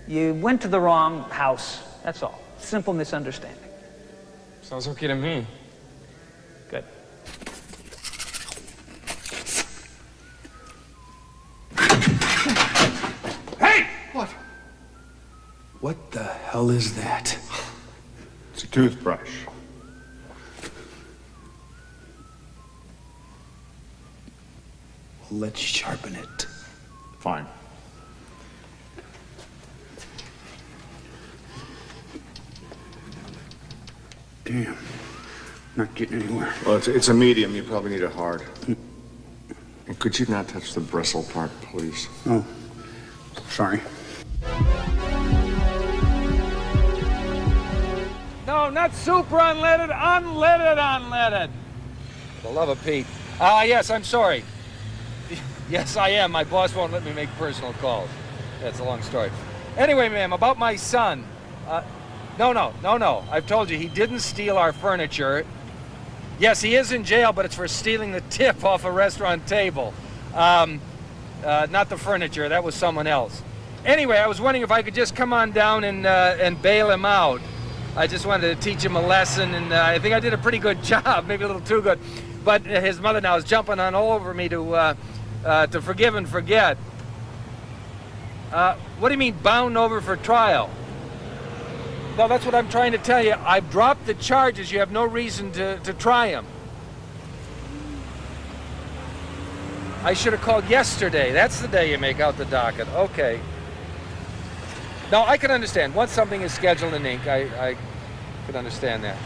You went to the wrong house. That's all. Simple misunderstanding. Sounds okay to me. Good. Hey! What? What the hell is that? It's a toothbrush. Let's sharpen it. Fine. Damn. Not getting anywhere. Well, it's a medium. You probably need a hard. And could you not touch the bristle part, please? Oh, sorry. No, not super unleaded, unleaded. For the love of Pete. Yes, I'm sorry. Yes, I am. My boss won't let me make personal calls. That's a long story. Anyway, ma'am, about my son. No. I've told you, he didn't steal our furniture. Yes, he is in jail, but it's for stealing the tip off a restaurant table. Not the furniture. That was someone else. Anyway, I was wondering if I could just come on down and bail him out. I just wanted to teach him a lesson, and I think I did a pretty good job, maybe a little too good. But his mother now is jumping on all over me to forgive and forget. What do you mean, bound over for trial? No, that's what I'm trying to tell you. I've dropped the charges. You have no reason to try him. I should have called yesterday. That's the day you make out the docket. Okay. No, I can understand. Once something is scheduled in ink, I could understand that.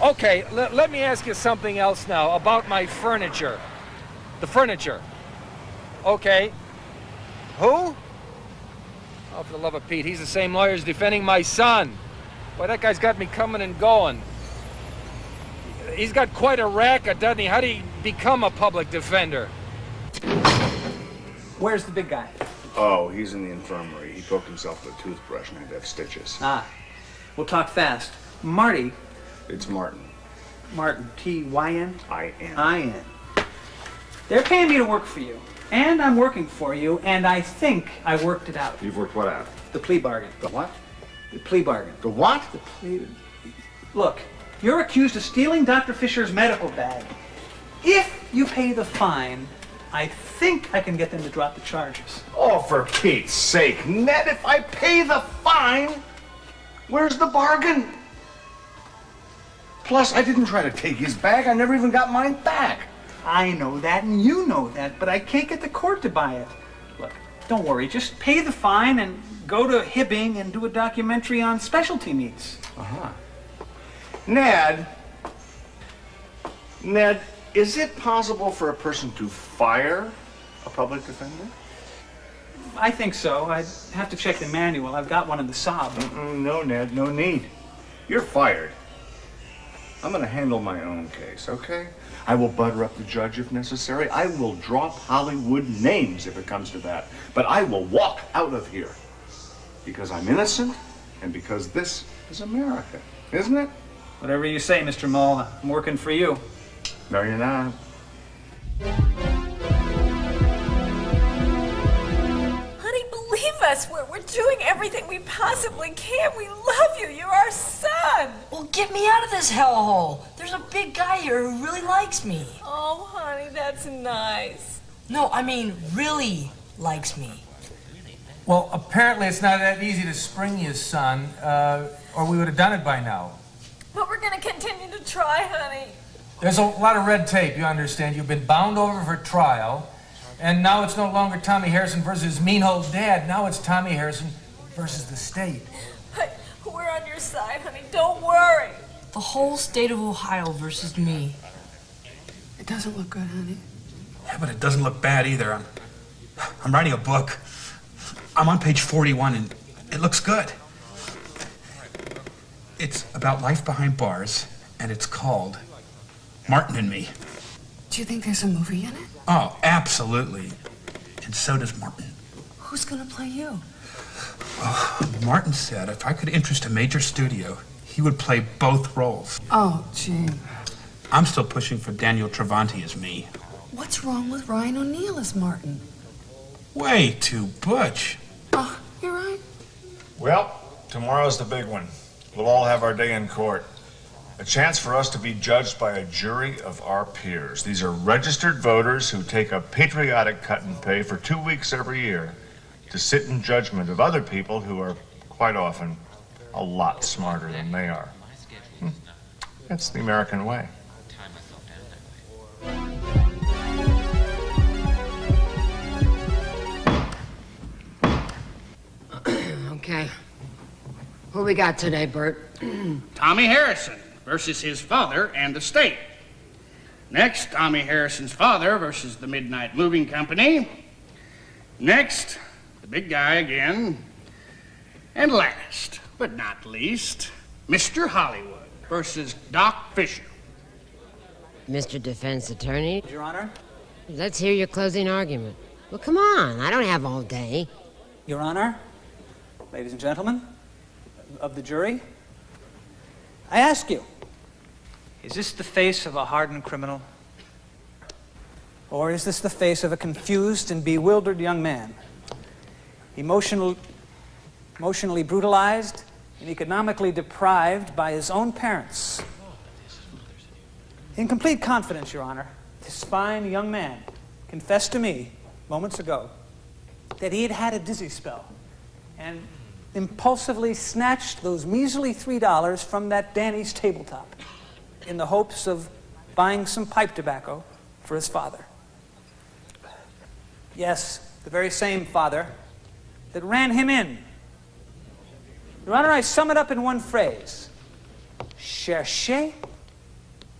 Okay, let me ask you something else now about my furniture. The furniture. Okay. Who? Oh, for the love of Pete, he's the same lawyer as defending my son. Boy, that guy's got me coming and going. He's got quite a racket, doesn't he? How do he become a public defender? Where's the big guy? Oh, he's in the infirmary. He poked himself with a toothbrush and had to have stitches. Ah, we'll talk fast. Marty. It's Martin. Martin, T-Y-N? I-N. I-N. They're paying me to work for you, and I'm working for you, and I think I worked it out. You've worked what out? The plea bargain. The what? The plea bargain. The what? The plea... Look, you're accused of stealing Dr. Fisher's medical bag. If you pay the fine, I think I can get them to drop the charges. Oh, for Pete's sake, Ned, if I pay the fine, where's the bargain? Plus, I didn't try to take his bag. I never even got mine back. I know that, and you know that, but I can't get the court to buy it. Look, don't worry. Just pay the fine and go to Hibbing and do a documentary on specialty meats. Uh-huh. Ned, is it possible for a person to fire a public defender? I think so. I'd have to check the manual. I've got one in the Saab. No, Ned, no need. You're fired. I'm going to handle my own case, okay? I will butter up the judge if necessary. I will drop Hollywood names if it comes to that. But I will walk out of here. Because I'm innocent and because this is America, isn't it? Whatever you say, Mr. Mull. I'm working for you. No, you're not. Honey, believe us. We're doing everything we possibly can. We love you. You're our son. Well, get me out of this hellhole. There's a big guy here who really likes me. Oh, honey, that's nice. No, I mean really likes me. Well, apparently it's not that easy to spring you, son, or we would have done it by now. But we're going to continue to try, honey. There's a lot of red tape, you understand. You've been bound over for trial, and now it's no longer Tommy Harrison versus mean old dad. Now it's Tommy Harrison versus the state. But we're on your side, honey. Don't worry. The whole state of Ohio versus me. It doesn't look good, honey. Yeah, but it doesn't look bad either. I'm writing a book. I'm on page 41, and it looks good. It's about life behind bars, and it's called Martin and Me. Do you think there's a movie in it? Oh, absolutely. And so does Martin. Who's gonna play you? Oh, Martin said if I could interest a major studio, he would play both roles. Oh, gee. I'm still pushing for Daniel Travanti as me. What's wrong with Ryan O'Neal as Martin? Way too butch. Oh, you're right. Well, tomorrow's the big one. We'll all have our day in court. A chance for us to be judged by a jury of our peers. These are registered voters who take a patriotic cut and pay for 2 weeks every year to sit in judgment of other people who are quite often a lot smarter than they are. That's the American way. Okay. Who we got today, Bert? Tommy Harrison versus his father and the state. Next, Tommy Harrison's father versus the Midnight Moving Company. Next, the big guy again. And last, but not least, Mr. Hollywood versus Doc Fisher. Mr. Defense Attorney. Your Honor? Let's hear your closing argument. Well, come on. I don't have all day. Your Honor, ladies and gentlemen of the jury, I ask you, is this the face of a hardened criminal? Or is this the face of a confused and bewildered young man, emotionally brutalized and economically deprived by his own parents? In complete confidence, Your Honor, this fine young man confessed to me moments ago that he had had a dizzy spell and impulsively snatched those measly $3 from that Danny's tabletop in the hopes of buying some pipe tobacco for his father. Yes, the very same father that ran him in Your Honor, I sum it up in one phrase. Cherchez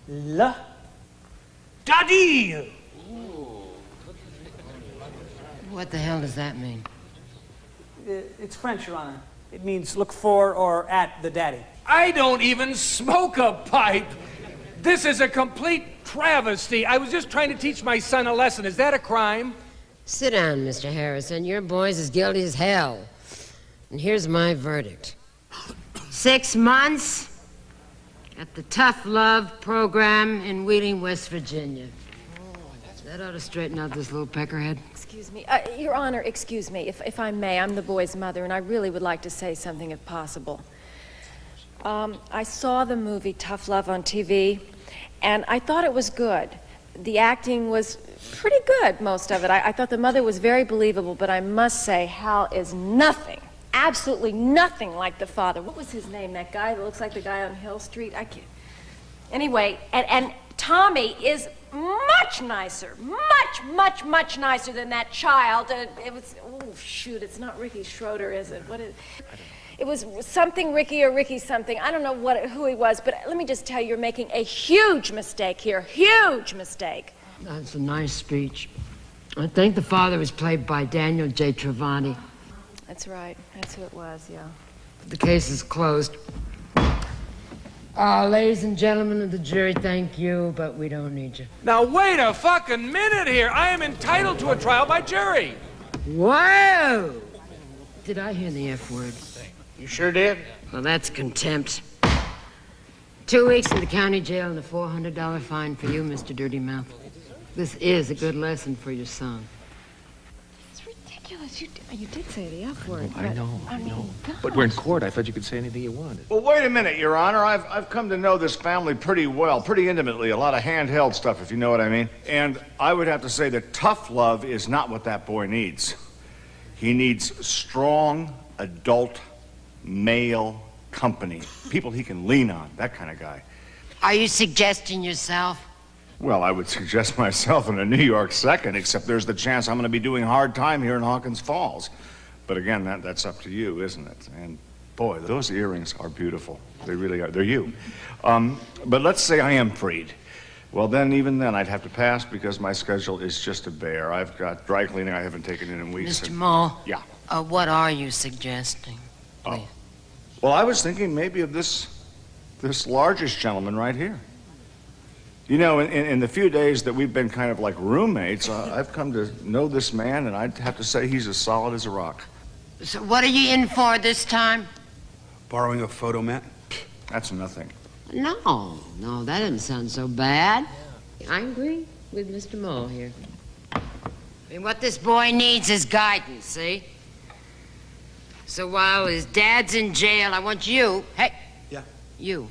le daddy. What the hell does that mean? It's French, Your Honor. It means look for or at the daddy. I don't even smoke a pipe. This is a complete travesty. I was just trying to teach my son a lesson. Is that a crime? Sit down, Mr. Harrison. Your boy's as guilty as hell. And here's my verdict. 6 months at the Tough Love program in Wheeling, West Virginia. That ought to straighten out this little peckerhead. Excuse me. Your Honor, excuse me, if I may. I'm the boy's mother, and I really would like to say something if possible. I saw the movie Tough Love on TV, and I thought it was good. The acting was pretty good, most of it. I thought the mother was very believable, but I must say, Hal is nothing, absolutely nothing like the father. What was his name, that guy that looks like the guy on Hill Street? I can't. Anyway, and Tommy is much nicer, much nicer than that child. It was, oh shoot, it's not Ricky Schroeder, is it? What is? It was something Ricky or Ricky something. I don't know who he was, but let me just tell you, you're making a huge mistake here, huge mistake. That's a nice speech. I think the father was played by Daniel J. Travani. That's right, that's who it was, yeah. The case is closed. Ladies and gentlemen of the jury, thank you, but we don't need you. Now, wait a fucking minute here. I am entitled to a trial by jury. Whoa! Did I hear the F word? You sure did? Well, that's contempt. 2 weeks in the county jail and a $400 fine for you, Mr. Dirty Mouth. This is a good lesson for your son. It's ridiculous. You did say the F word. I know. gosh. But we're in court. I thought you could say anything you wanted. Well, wait a minute, Your Honor. I've come to know this family pretty well, pretty intimately. A lot of handheld stuff, if you know what I mean. And I would have to say that tough love is not what that boy needs. He needs strong, adult, male company. People he can lean on, that kind of guy. Are you suggesting yourself? Well, I would suggest myself in a New York second, except there's the chance I'm going to be doing hard time here in Hawkins Falls. But again, that's up to you, isn't it? And boy, those earrings are beautiful. They really are. They're you. But let's say I am freed. Well, then, even then, I'd have to pass because my schedule is just a bear. I've got dry cleaning I haven't taken in weeks. Mr. Mull? Yeah. What are you suggesting? Oh. Well, I was thinking maybe of this largest gentleman right here. You know, in the few days that we've been kind of like roommates, I've come to know this man, and I'd have to say he's as solid as a rock. So what are you in for this time? Borrowing a photo, Matt? That's nothing. No, that doesn't sound so bad. I agree with Mr. Mull here. I mean, what this boy needs is guidance, see? So while his dad's in jail, I want you, hey, Yeah. you,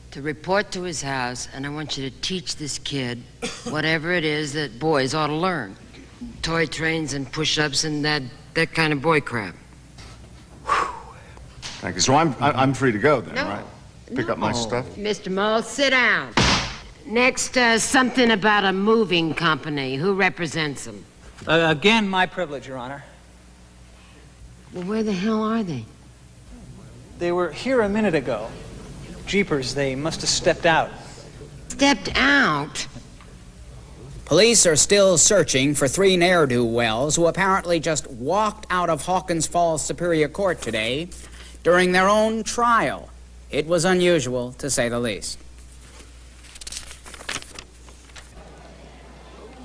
to report to his house, and I want you to teach this kid whatever it is that boys ought to learn. Toy trains and push-ups and that kind of boy crap. Thank you. So I'm free to go then, right? Pick up my stuff? Mr. Mull, sit down. Next, something about a moving company. Who represents them? Again, my privilege, Your Honor. Well, where the hell are they? They were here a minute ago. Jeepers, they must have stepped out. Stepped out? Police are still searching for 3 ne'er-do-wells who apparently just walked out of Hawkins Falls Superior Court today during their own trial. It was unusual, to say the least.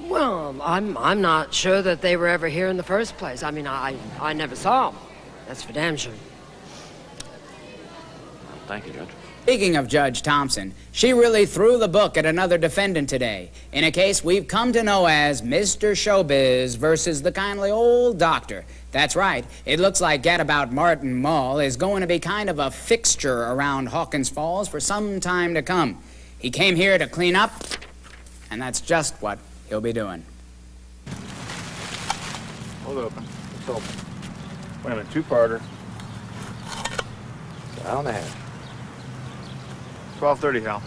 Well, I'm not sure that they were ever here in the first place. I mean, I never saw them. That's for damn sure. Thank you, Judge. Speaking of Judge Thompson, she really threw the book at another defendant today in a case we've come to know as Mr. Showbiz versus the kindly old doctor. That's right. It looks like Gadabout Martin Mull is going to be kind of a fixture around Hawkins Falls for some time to come. He came here to clean up, and that's just what he'll be doing. Hold it open. It's open. Wait a minute, 2-parter. Down the hatch. 12:30, Hal.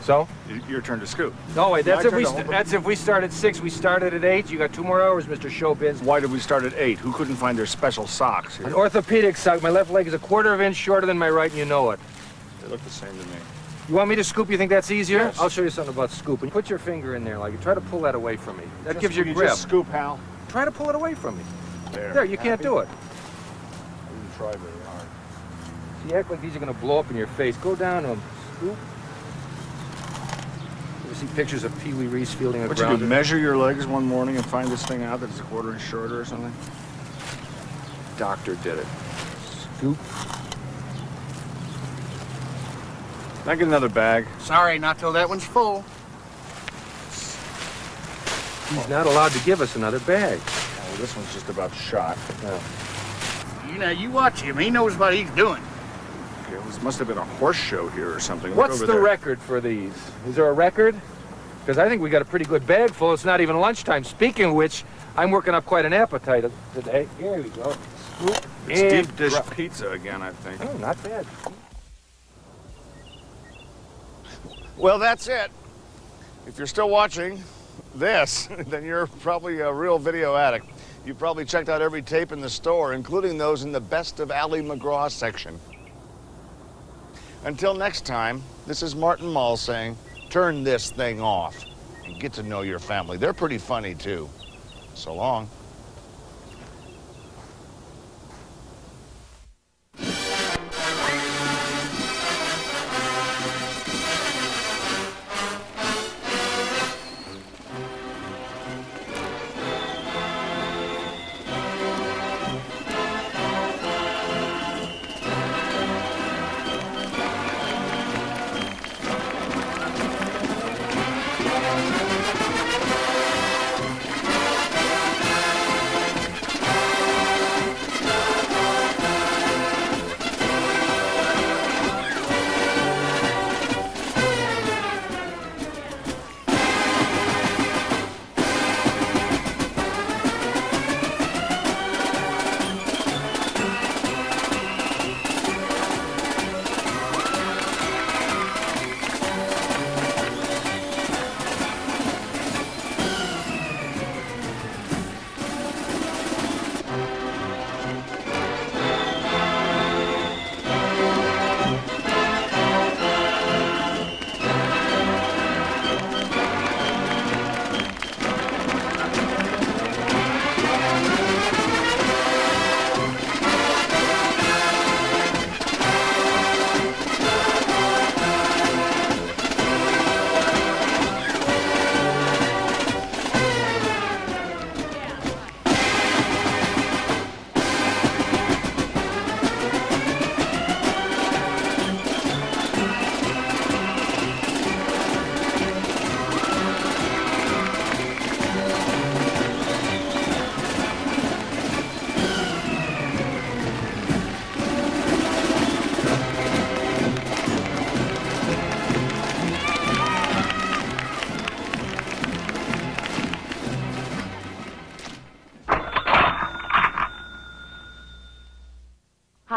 So? Your turn to scoop. No, wait, that's My if turn to that's if we start at 6. We started at 8. You got 2 more hours, Mr. Showbiz. Why did we start at 8? Who couldn't find their special socks here? An orthopedic sock. My left leg is a 1/4 of an inch shorter than my right, and you know it. They look the same to me. You want me to scoop? You think that's easier? Yes. I'll show you something about scooping. Put your finger in there, like you try to pull that away from me. That gives you Will grip. Just scoop, Hal. Try to pull it away from me. There. You can't do it. I didn't try very hard. You act like these are going to blow up in your face. Go down to them. Scoop. You ever see pictures of Pee Wee Reese fielding a What you ground? do, measure your legs one morning and find this thing out that's a 1/4 inch shorter or something? Doctor did it. Scoop. Can I get another bag? Sorry, not till that one's full. He's not allowed to give us another bag. Oh, this one's just about shot. You know, you watch him. He knows what he's doing. Okay, this must have been a horse show here or something. Look What's over the there. record for these? Is there a record? Because I think we got a pretty good bag full. It's not even lunchtime. Speaking of which, I'm working up quite an appetite today. Here we go. Scoop. It's and deep dish drop. pizza again, I think. Oh, not bad. Well, that's it. If you're still watching this, then you're probably a real video addict. You've probably checked out every tape in the store, including those in the Best of Ally McGraw section. Until next time, this is Martin Mull saying, turn this thing off and get to know your family. They're pretty funny, too. So long.